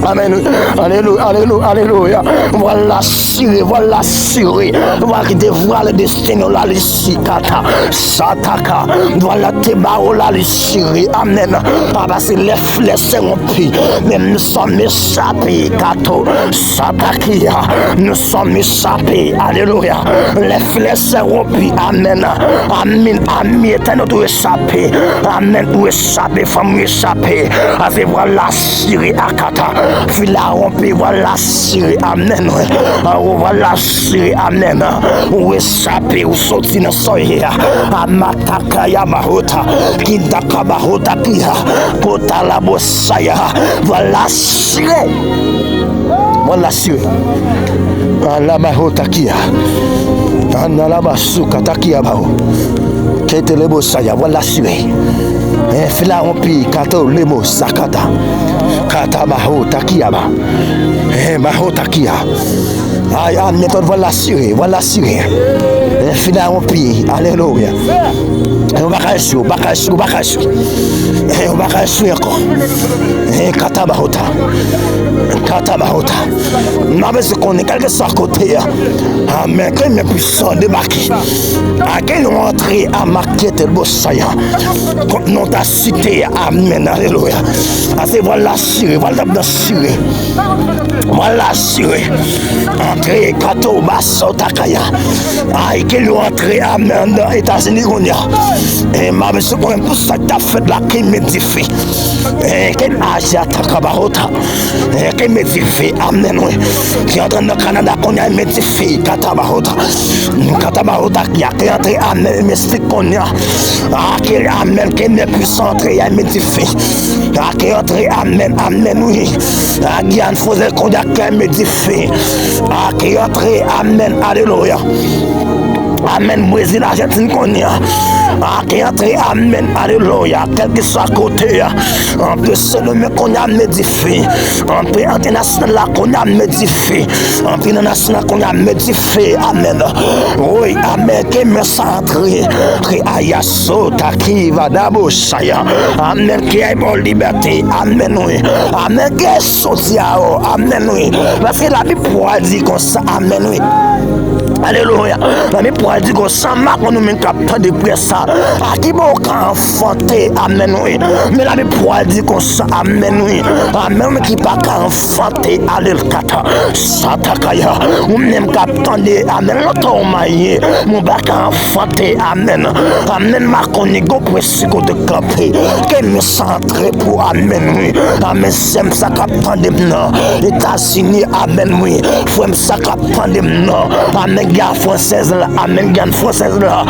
Amen. Alléluia, alléluia, alléluia. Voilà Syrie, voilà Syrie. Voilà qui dévoile le destin là, les Sikata, Sataka. Voilà tes barreaux là, les Syrie. Amen. Parce que les flèches seront pris. Mais nous sommes échappés, Kato, Satakia. Nous sommes échappés. Alléluia. Les flèches seront pris. Amen. Amen. Amen. Éternel, nous échappés. Amen. Nous échappés, femmes échappées. Parce que voilà Syrie, Akata. Fila rompi, voilà Syrie, amen. Voilà Syrie, amen. Ou échappé, ou sorti dans soye. Amataka Yamahota, Kidaka Bahota Kia, Kota la Bosaya. Voilà Syrie. Voilà Syrie. La Bahota Kia. Analabasuka Takia Bao. Kete le Bosaya, voilà Syrie. Fila rompi, Kato Lemo Sakata. Kata Mahota Kiaba. Mahota Kia. Aïe, méthode, voilà Syrie, voilà Syrie. Fila rompi, alléluia. On va cacher, on va cacher, on va cacher. On va cacher encore. Kata Mahota. Kata Mahota. Non, mais c'est qu'on est quelque soit à côté. Amen. Quel est puissant débarqué. À quel entrée à marquer tel beau saillant. Quand nous t'a cité, amen. Alléluia. C'est voilà Syrie, voilà dans Syrie. Voilà Syrie. Entrée, Kato, Basso, Takaya. Aïe, quel entrée, amen, dans les États-Unis. Et ma mère, c'est pour ça que t'as fait la qui m'édifie. Et quel âge à Takabarota. Et qui m'édifie, amen, oui. Qui est en train de Canada, qu'on a m'édifie, Katabarota. Katabarota qui a entré, amen, m'explique qu'on y a. Ah, qui est amen, qui est puissant, qui a m'édifie. Ah, qui est entré, amen, amen, oui. Ah, qui a faisait qu'on a qui m'édifie. Ah, qui est entré, amen, alléluia. Amen, Brésil, Argentine, qu'on y a. Ah, qui est entré, amen, alléluia. Quel que soit côté, en plus, c'est le mec qu'on a médifié. En plus, international, là, qu'on a médifié. En plus, national, qu'on a médifié. Amen. Oui, amen, qui me centré. Qui a sota, qui va d'abord, saya. Amen, qui a bonne liberté. Amen, oui. Amen, qui est social. Amen, oui. Parce que la Bible pourra dire comme ça. Amen, oui. Alléluia. Mais pour dire que ça m'a qu'on nous met captant de prière ça. À qui bon quand enfanté. Amen oui. Mais là mais pour dire que ça amen oui. Amen qui pas qu'à enfanter alléluia. Satakaya. Ou même captant de amen l'autre maillé. Mon pas qu'à enfanter amen. Amen ma connaît go pour ce de camper. Que me centrer pour amen oui. Amen c'est ça captant de non. États-Unis amen oui. Faut ça captant de non. Amen gars française là. Amen gars française là.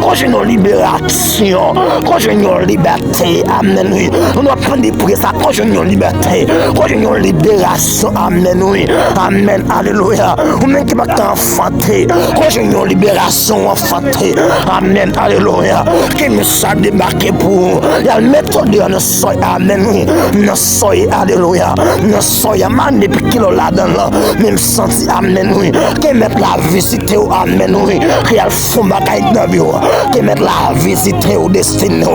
Quand je nous libération. Quand je nous liberté. Amen oui. On doit prendre des prières ça. Quand je nous liberté. Quand je nous libération. Amen oui. Amen. Alléluia. Ou même qui m'a enfanté. Quand je nous libération enfanté. Amen. Alléluia. Qui me ça débarqué pour. Il y a le méthode de nos soy. Amen oui. Nos soy. Alléluia. Nos soy. Man depuis qu'il là dans là. Même senti. Amen oui. Qui mettre la visite. Amen oui. Qui a le fond bagaille dans vie. Qui mettre la visite au destiné.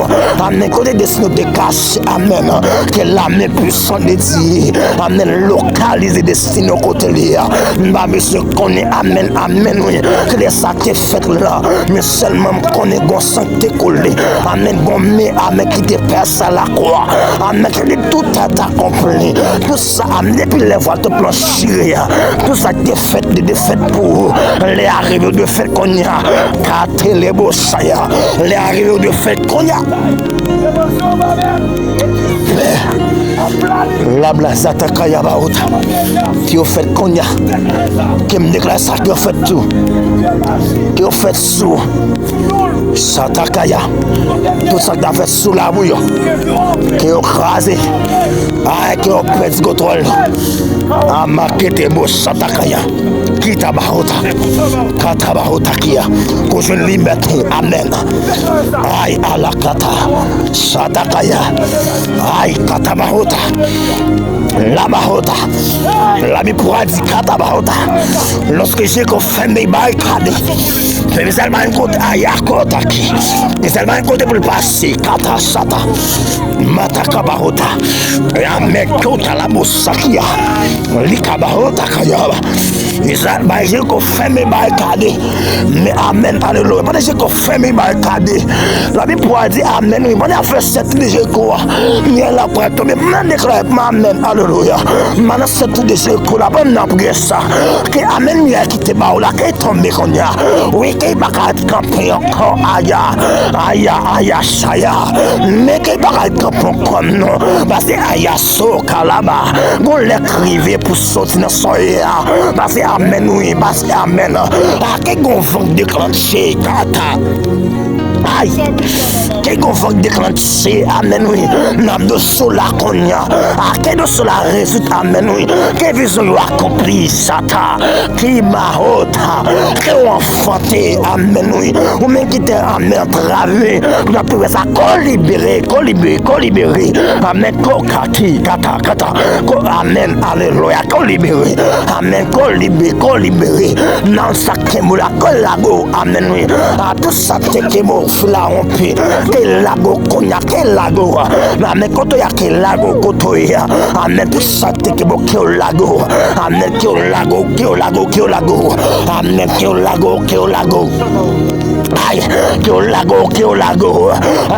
Amen. Côté destiné de cache. Amen. Que l'âme puissant de Dieu. Amen. Localiser destiné au côté là. Bah monsieur connaît. Amen. Amen oui. Que les sacs fait là. Mais seulement connaît gon santé collé. Amen. Bon mais amen qui te perce à la croix. Amen. Que tout est accompli. Tout ça amen. Depuis les voies de plancher. Tout ça défaite de défaite pour les arrivées de fait qu'on y a. Car les beaux saillards. Les arrivées de fait qu'on y a. La blase atakaya baouta qui ont fait konya qui me déclare ça qui ont fait tout qui ont fait sous satakaya tout ça qui a fait sous la bouille qui ont crasé qui ont perdu le contrôle à marquer beau satakaya qui tabaouta katabaouta kia que je liberté amen aïe à la kata satakaya aïe katabaouta la mahota la mi pourra dire kata bahota lorsque j'ai fait mes barricades mais seulement un côté ayakota qui mais seulement un côté pour le passer kata sata mataka bahota et un mec kota la bosakia lika bahota kayaba et ça j'ai fait mes barricades mais amen alléluia pendant j'ai fait mes barricades la mi pourra dire amen oui pendant fait cette déjà quoi mais là pour tomber man déclare amen alléluia maintenant c'est tout de ce qu'on a pas n'apprendre ça que amen lui a quitté ba là qui tombe comme ça oui qui va camper encore aya saya mais qui va camper comme non parce que aya so kalaba on l'écrivait pour sortir dans soya parce que amen oui parce que amen qui gon vent déclencher kata aïe qui gon vent déclencher amen oui nam de sola konya qui de sola résout amen oui qui vision accompli sata qui mahota qui enfanté amen oui ou même qui était amen travé pour pouvoir ça libéré amen kokati kata amen alléluia libéré amen libéré non ça qui moula lago amen oui à tout ça qui mo fla on peut que lago konya que lago amen koto ya que lago koto ya amen tout ça qui mo que lago amen que lago amen que lago aïe que lago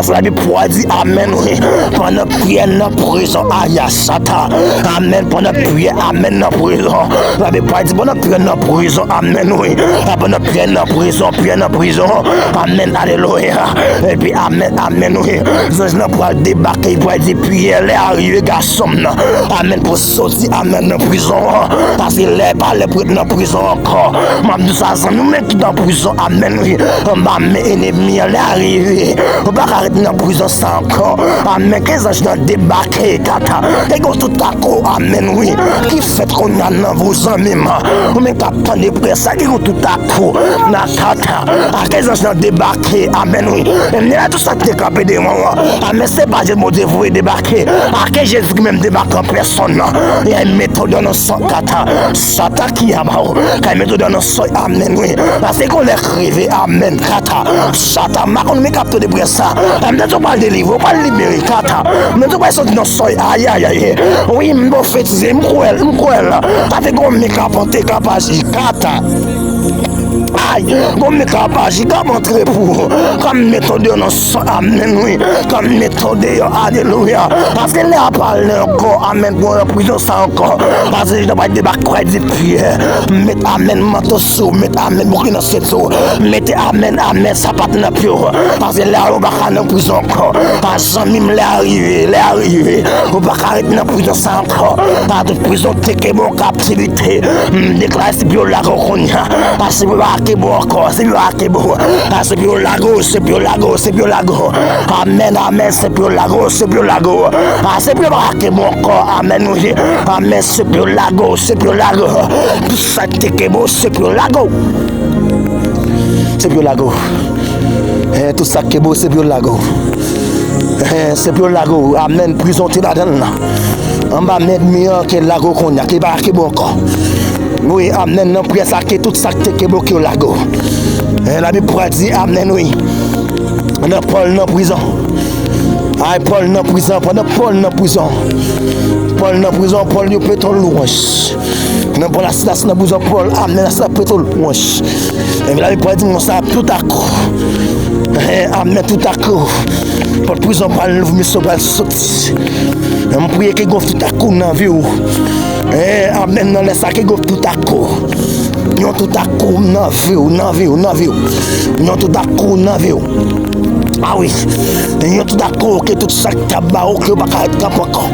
ça dit pour dire amen oui pendant prière dans prison aïe sata amen pendant prière amen dans prison ça dit pour dire pendant prière dans prison amen oui pendant prière dans prison amen alléluia et puis amen oui je ne pourrais débarquer pour dire prière les arriver garçon amen pour sortir amen dans prison parce qu'il est pas les prêtre dans prison encore même nous ça nous met dans prison amen oui mes ennemis les arriver on va arrêter dans prison ça encore amen 15 anges dans débarquer kata et go tout à coup amen oui qui fait qu'on a dans vos amis on met pas prendre des prières ça qui go tout à coup na kata à 15 anges dans débarquer amen oui et là tout ça décapé de moi amen c'est pas je me dévouer débarquer à que Jésus même débarque en personne il y a une méthode dans son kata sata qui a bao quand méthode dans son amen oui parce qu'on l'écrivait amen kata sata ma on me capte de prière ça amen tu pas délivrer pas libérer kata mais tu pas sortir dans son aïe oui me prophétiser me croire avec on me capoter capacité kata Aïe, comme mes capages, comme entrer pour, comme méthode dans son amen, oui, comme méthode, alléluia. Parce que là, parle encore, amen, pour la prison, ça encore. Parce que je dois débattre, crédit, prière. Mettez amen, manteau sous, mettez amen, bouquin dans cette eau. Mettez amen, amen, ça pas de pure. Parce que là, on va aller en prison encore. Parce que même l'arrivée, on va arrêter dans la prison, ça encore. Parce que prison, t'es mon captivité. Déclare, c'est bio la roconia. Parce que c'est bon encore, c'est bio akebo. C'est bio lago, c'est bio lago, c'est bio lago. Amen, amen, c'est bio lago, c'est bio lago. C'est bio akebo encore, amen, oui. Amen, c'est bio lago, c'est bio lago. Tout ça, t'es beau, c'est bio lago. C'est bio lago. Tout ça qui est beau, c'est bio lago. C'est bio lago. Amen, prison, t'es là-dedans. On va mettre mieux que lago qu'on a, qui va akebo encore. Oui, amen, non, prière ça, qui tout ça qui est beau, qui est lago. La Bible dit, amen, oui. Pendant Paul dans prison. Aïe, Paul dans prison, pendant Paul dans prison. Paul dans prison, Paul y peut ton louange. Dans la situation dans prison, Paul, amen, ça peut ton louange. Et la Bible dit, ça tout à coup. Amen, tout à coup. Pour prison, Paul nous met sur le sorti. On prie qu'il gonfle tout à coup dans la vie. Amen, non, laisse ça qu'il gonfle tout à coup. Nous tout à coup dans la vie. Nous tout à coup dans la vie. Ah oui, nous tout à coup que tout ça qui a barreau que va être capable encore.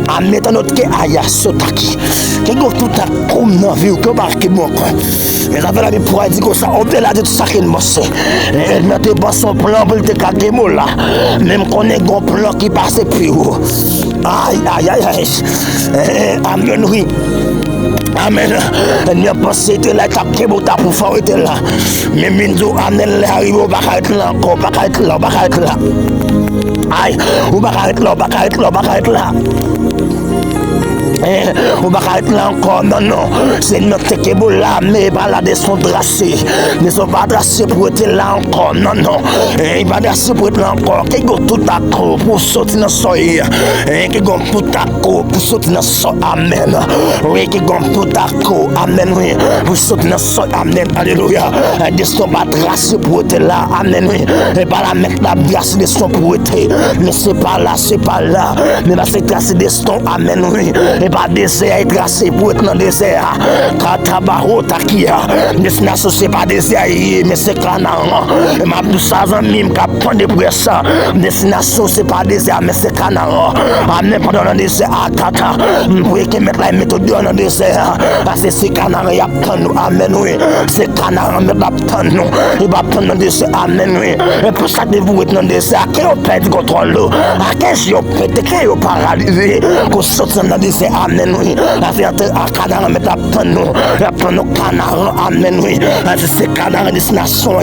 En mettant notre que aya sotaki. Que gonfle tout à coup dans la vie que va être bon encore. Mais la Bible pour dire que ça au-delà de tout ça qu'il m'a fait. Elle mettait pas son plan pour te cacher là. Même qu'on ait un plan qui passe plus haut. Aïe. Amen, oui. Amen. Il n'y a pas été là, qui est pour faire être là. Mais Minzo, amen, les arrive au bac là encore, bac là. Aïe, au bac là. On va être là encore, non, c'est notre qui est là, mais pas là, de son dracé. Ne sont pas dracés pour être là encore, non, il va dracé pour être là encore. Qui go tout à coup pour sortir dans le soleil, qui go tout à coup pour sortir dans le soleil, amen. Oui, qui go tout à coup, amen, oui, pour sortir dans le soleil, amen, alléluia. Ne sont pas dracés pour être là, amen, oui, et pas la mettre la brasse de son pour être, mais c'est pas là, mais là c'est tracé de son, amen, oui. Pas désert tracé pour être dans le désert. Katabaro takia. Destination c'est pas désert, mais c'est Canaan. Et ma douce ami qui prend des ça. Destination c'est pas désert, mais c'est Canaan. Amenez pendant le désert à Tata. Pour que mettre la méthode dans le désert. Parce que c'est Canaan, il y a plein nous. Amen, oui. C'est Canaan, mais il y a plein nous. Il va prendre le désert, amen, oui. Et pour ça, vous êtes dans le désert. Qui vous perd le contrôle? À quel jour vous perd? Qui vous paralysé? Qu'on sorte dans le désert. Amen, oui. La vérité à Canaan, mais la panneau Canaan, amen, oui. C'est Canaan, destination,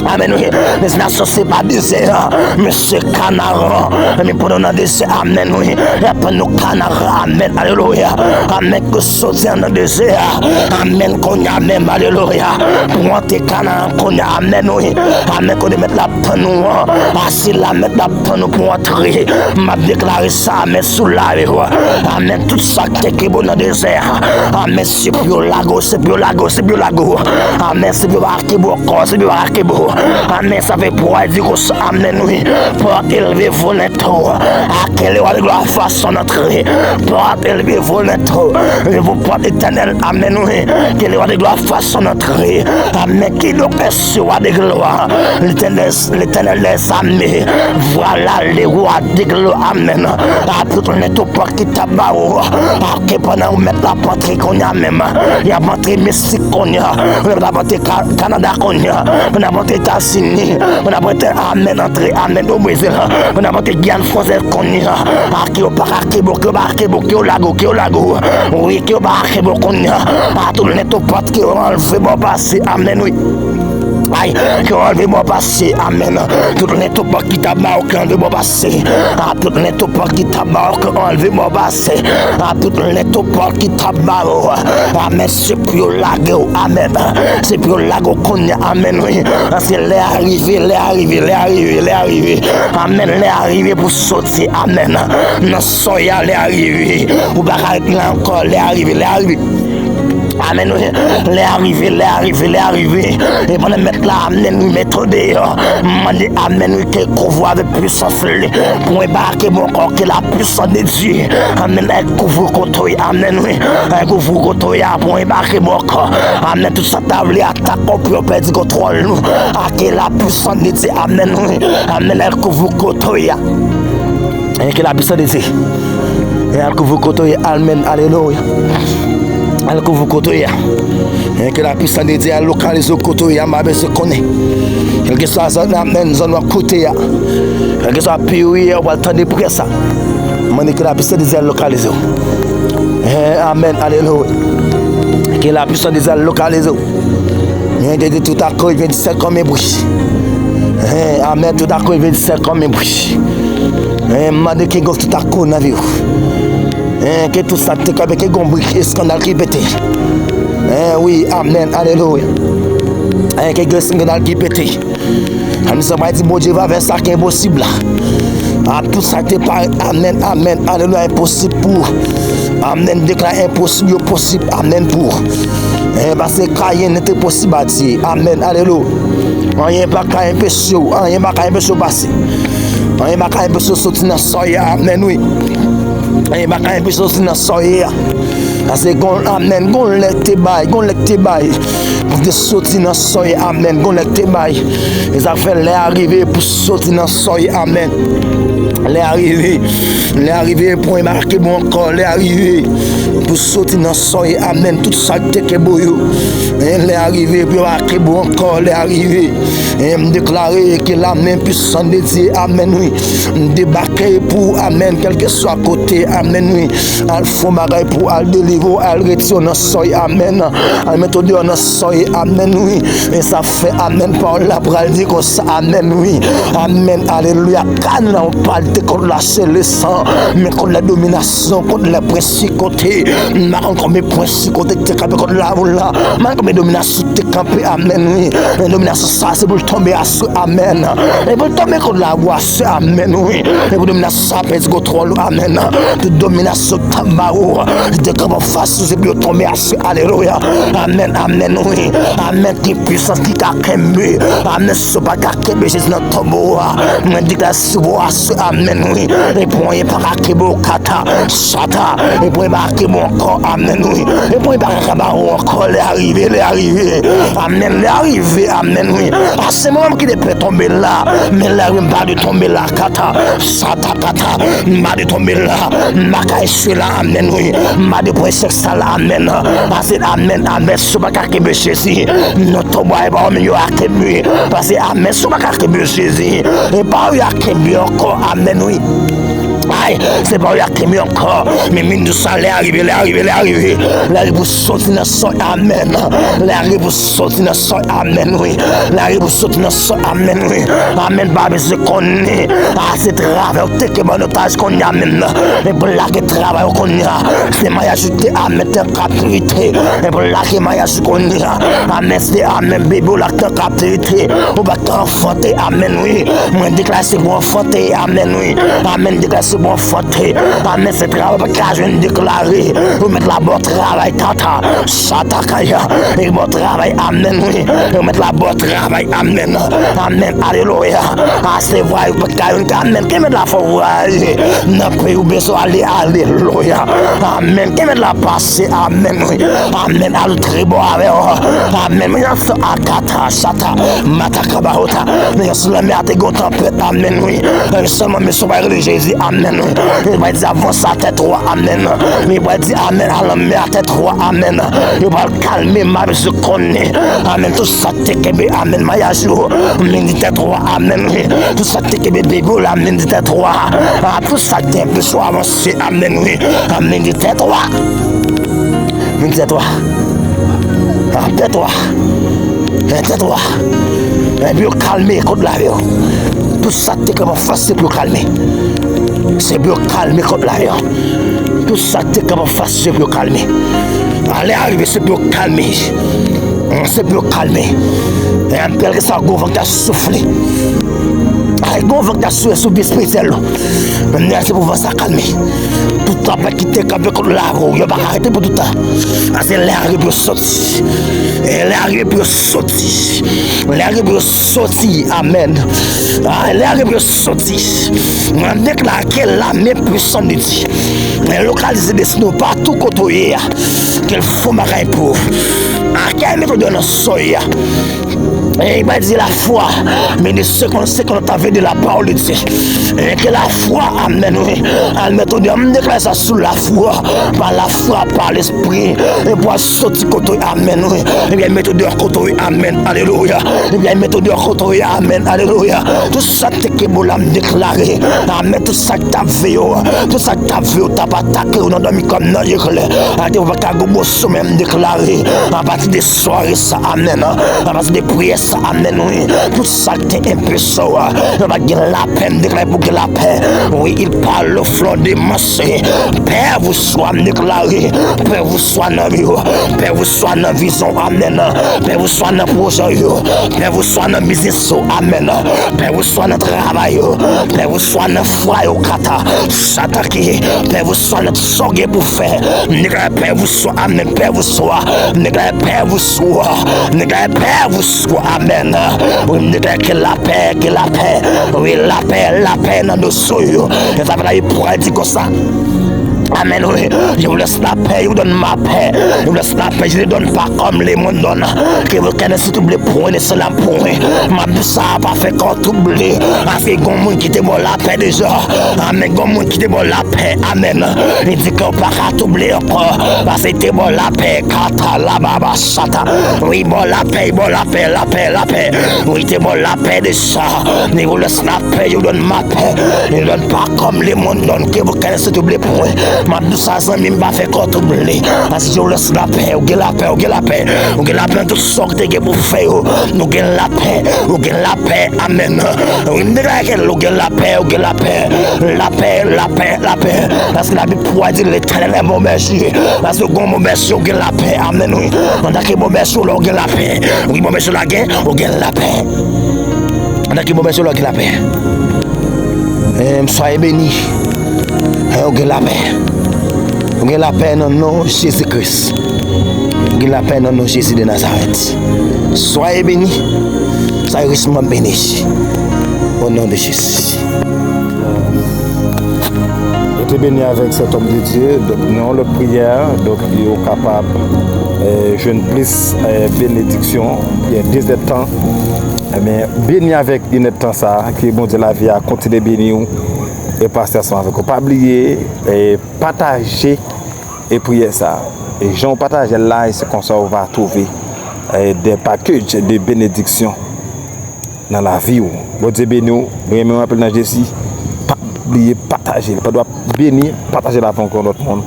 amen, oui. Destination, c'est pas désert, mais c'est Canaan. Mais pour nous, désert, amen, oui. La panneau Canaan, amen, alléluia. Amen, que sortir dans le désert, amen, qu'on y a même, alléluia. Pour entrer Canaan, qu'on y a, amen, oui. Amen, qu'on y mette la panneau, assis là, mettre la panneau pour entrer. M'a déclaré ça, amen, sous la amen, tout ça qui est bon dans le désert. Amen, c'est bio lago. Amen, c'est bio akebo, c'est bio akebo. Amen, ça fait pour dire que ça, amen, oui. Pour élever vos lettres, à quelle heure de gloire façon d'entrer. Pour élever vos lettres, et vos portes éternelles, amen, oui. Quelle heure de gloire façon d'entrer. Amen, qui donc est sur de gloire. L'éternel des armées, voilà les rois de gloire, amen. À tout le tout pour qui tabarou. Après pendant on met la patrie qu'on a même. Il y a patrie Mexique qu'on a. On a patrie Canada qu'on a. On a patrie États-Unis. On a patrie amen entrée amen au Brésil. On a patrie Guyane française qu'on a. Qui au Parakebo, qui au lago. Oui, qui au Parakebo qu'on a. À tout le tout pour qui on enlevé bon passé amen oui. Aïe, qui enlevé mon passé, amen. Tout le tout pas qui tabac, qui enlevé mon passé. À tout le tout pas qui tabac, qui enlevé mon passé. À tout le tout pas qui tabac, amen. C'est pour lago, amen. C'est pour lago qu'on a, amen, oui. Parce que les arrivés. Amen, les arrivés pour sortir, amen. Non, soya les arrivés. Ou pas là encore, les arrivés. Amen, oui. Les arrivés. Et pendant mettre là, amen, oui, méthode. Mandez, amen, oui, qu'elle couvre avec puissance. Pour embarquer mon corps, que la puissance de Dieu. Amen, elle couvre contre amen, oui. Elle couvre contre pour embarquer mon corps. Amen, tout ça table attaque pour perdre contrôle nous. À que la puissance de Dieu, amen, oui. Amen, elle couvre contre et que la puissance de Dieu. Et elle couvre contre amen, alléluia. Elle couvre contre et que la puissance de Dieu localise contre et ma se connaît. Quel que soit amen, zone côté quel que soit pays on va attendre pour ça. Mais que la puissance de Dieu localise. Amen, alléluia. Que la puissance de Dieu localise. Et tout à coup il vient de faire comme un bruit. Amen, tout à coup il vient de faire comme un bruit. Mande qui gonfle tout à coup dans la vie. Que tout ça te cabe que gon bruit scandale qui pété. Oui, amen, alléluia. Que scandale qui pété. On se va dire bon Dieu va vers ça qui est impossible. Tout ça te parle, amen, amen, alléluia, impossible pour. Amen, déclare impossible, possible, amen pour. Parce que rien n'était possible à dire. Amen, alléluia. Rien pas qu'à empêcher, rien pas qu'à empêcher passer. Rien pas qu'à empêcher sortir dans soya, amen, oui. Rien pas qu'à empêcher sortir dans soya. Parce que amen, gon lecte bail. Pour de sortir dans soya, amen, gon lecte bail. Les affaires les arriver pour sortir dans soya, amen. Les arrivés pour marquer mon corps, les arrivés pour sortir dans soleil, amen, tout ça qui est beau. Les arrivés pour marquer mon corps, les arrivés. Et me déclarer que la main puissante de Dieu, amen, oui. Débarquer pour, amen, quel que soit côté, amen, oui. Al fond bagaille pour al délivrer, al retirer dans soleil, amen. Al mettre dans soleil, amen, oui. Et ça fait, amen, par la parole dit comme ça, amen, oui. Amen, alléluia. Quand on parle contre la le sang, mais contre la domination, contre la principauté, contre mes principautés, contre la voula, contre mes dominations, campé, amen, oui. La domination, ça, c'est pour tomber à ce, amen. Et pour tomber contre la voix, c'est amen, oui. Et pour domination, ça, c'est contrôle, amen. De domination, tambarou, de comment face, c'est pour tomber à ce, alléluia. Amen, amen, oui. Amen, qui puissance, qui a qu'aimé, amen, ce pas qu'à qu'aimé, Jésus, notre tombeau, mais dit que c'est à ce, amen, oui. Et pour y marquer mon kata, chata, et pour y marquer mon corps, amen, oui. Et pour y marquer mon corps, les arrivés, amen, les arrivés, amen, oui. À ce moment qui peut tomber là, mais là, il va de tomber là, kata, chata, kata, m'a de tomber là, m'a caché là, amen, oui. M'a de point sexe là, amen. Parce que, amen, amen, ce pas qu'à que Jésus, notre bois est bon, mais il y a que mieux. Parce que, amen, ce pas qu'à que Jésus, et pas il y a que mieux encore, amen, oui. Aïe, c'est pas là qui est encore, mais mine de ça, les arrivés, pour sortir dans son amen, les arrivés pour sortir dans son amen, oui, les arrivés pour sortir dans son amen, oui, amen, Babé, je connais, c'est travail, que mon otage qu'on y a maintenant, et pour là que travail qu'on y a, c'est m'a ajouté à mettre en captivité, et pour là que m'a ajouté qu'on y a, amen, c'est amen, bébé, là que en captivité, on va t'enfanter, amen, oui, moi déclare c'est bon enfanter, amen, oui, amen, déclare c'est bon enfanter, amen, c'est travail, parce que je viens de déclarer, vous mettez la bonne travail, tata, chata, kaya, et bon travail, amen, oui, vous mettez la bonne travail, amen, amen, alléluia, c'est vrai, amen, qui met la foi voyager, n'a pas eu besoin d'aller, alléluia, amen, qui met la passer, amen, oui, amen, à le très beau avec, amen, mais il y a akata, chata, matakabarota, mais il y a seulement à te tempête, amen, oui, seulement mais sur Jésus, amen, il va dire avance à tête roi, amen, il va dire amen, à la mer à tête roi, amen, il va calmer ma je connais, amen, tout ça te kebe, amen, mayajou, amen, dit tête roi, amen, tout ça te kebe, bébou, amen, dit tête roi, tout ça te un peu soit avancé, amen, oui, amen, dit tête roi, amen, dit tête roi, tais-toi, tais-toi, et puis calmer contre la vie. Tout ça, c'est comme facile pour calmer. C'est pour calmer contre la vie. Tout ça, c'est comme facile pour calmer. Allez, arriver, c'est pour calmer. C'est pour calmer. Et un peu que ça, go, va souffler. Go, va souffler sur le spirituel. Merci pour voir ça calmer. Tout le temps, pas quitter camper contre la roue. Il n'y a pas arrêté pour tout le temps. C'est l'air pour sortir. L'air pour sortir. L'air pour sortir. Amen. L'air pour sortir. On déclare que l'armée puissante de Dieu. Localiser des snows partout côté. Qu'elle faut marrer pour. Quelle méthode de notre soya. Et il va dire la foi, mais de ce qu'on sait qu'on a vu de la parole de Dieu. Et que la foi, amen, oui. Elle méthode de déclarer ça sous la foi, par la foi, par l'esprit. Et pour sortir côté, amen, oui. Et bien, méthode de côté, amen, alléluia. Et bien, méthode de côté, amen, alléluia. Tout ça, que vous l'avez déclaré. Amen, tout ça, que tu as vu, tout ça, que tu as vu, tu n'as pas attaqué, on a dormi comme non, je crois. Tu vas pas gagner même déclaré. À partir des soirées, ça, amen. À partir des prières, ça, amen, oui. Tout ça qui est impuissant, on va dire la peine, déclarer pour que la paix. Oui, il parle au flot des massés. Père vous soit déclaré, Père vous soit dans vie, Père vous soit dans vision, amen. Père vous soit dans projet, Père vous soit dans business, amen. Père vous soit dans travail, Père vous soit dans foi, kata, s'attaquer. Père vous soit dans sorgue pour faire. Déclarer Père vous soit, amen. Père vous soit, déclarer Père vous soit, déclarer Père vous soit, amen. Oui, déclarer que la paix, oui, la paix dans nos soyaux. Et ça va pour dire comme ça. Amen, oui. Je vous laisse la paix, je vous donne ma paix. Je vous laisse la paix, je ne donne pas comme les mondes donnent. Que vous connaissez tout le point, et c'est la point. Ma vie, ça n'a pas fait qu'on t'oublie. Parce que grand monde qui te bon la paix déjà. Amen, grand monde qui te bon la paix. Amen. Il dit qu'on ne peut pas t'oublier encore. Parce que te bon la paix. Kata, la baba, chata. Oui, bon la paix, bon la paix, la paix, la paix. Oui, te bon la paix déjà. Je vous laisse la paix, je vous donne ma paix. Je ne donne pas comme les mondes donnent. Que vous connaissez tout le point. Ma douce ça même pas fait qu'on t'oublie. Parce que je vous laisse la paix, ou la paix, ou la paix. Ou la paix, tout ce que tu pour faire. Ou la paix, ou la paix, amen. Ou la paix, ou la paix. La paix, la paix, la paix. Parce que la Bible pourrait dire l'éternel est mon berger. Parce que mon berger, ou la paix, amen. Oui, on a que mon berger, ou la paix. Oui, mon berger, la paix, ou la paix. On a que mon berger, ou la paix. Soyez bénis. Ou la paix. Ou la paix dans le nom de Jésus-Christ. Ou la paix dans le nom de Jésus de Nazareth. Soyez bénis. Soyez richement bénis. Au nom de Jésus. J'étais béni avec cet homme de Dieu. Donc, nous avons la prière. Donc, il est capable de jouer plus bénédiction. Il y a 10 temps. Mais béni avec une temps ça. Qui est bon de la vie à continuer bénir. Et passer ça avec vous. Pas oublier et partager et prier ça. Et j'en partage là et c'est comme ça on va trouver des packages de bénédictions dans la vie. Bon Dieu béni nous. Vraiment appel dans Jésus. Pas oublier partager. Pas doit bénir, partager la encore notre monde.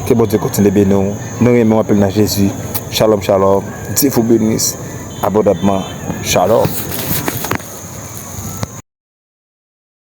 Que bon Dieu continue de bénir nous. Nous vraiment appel dans Jésus. Shalom, shalom. Dieu vous bénisse abondamment. Shalom.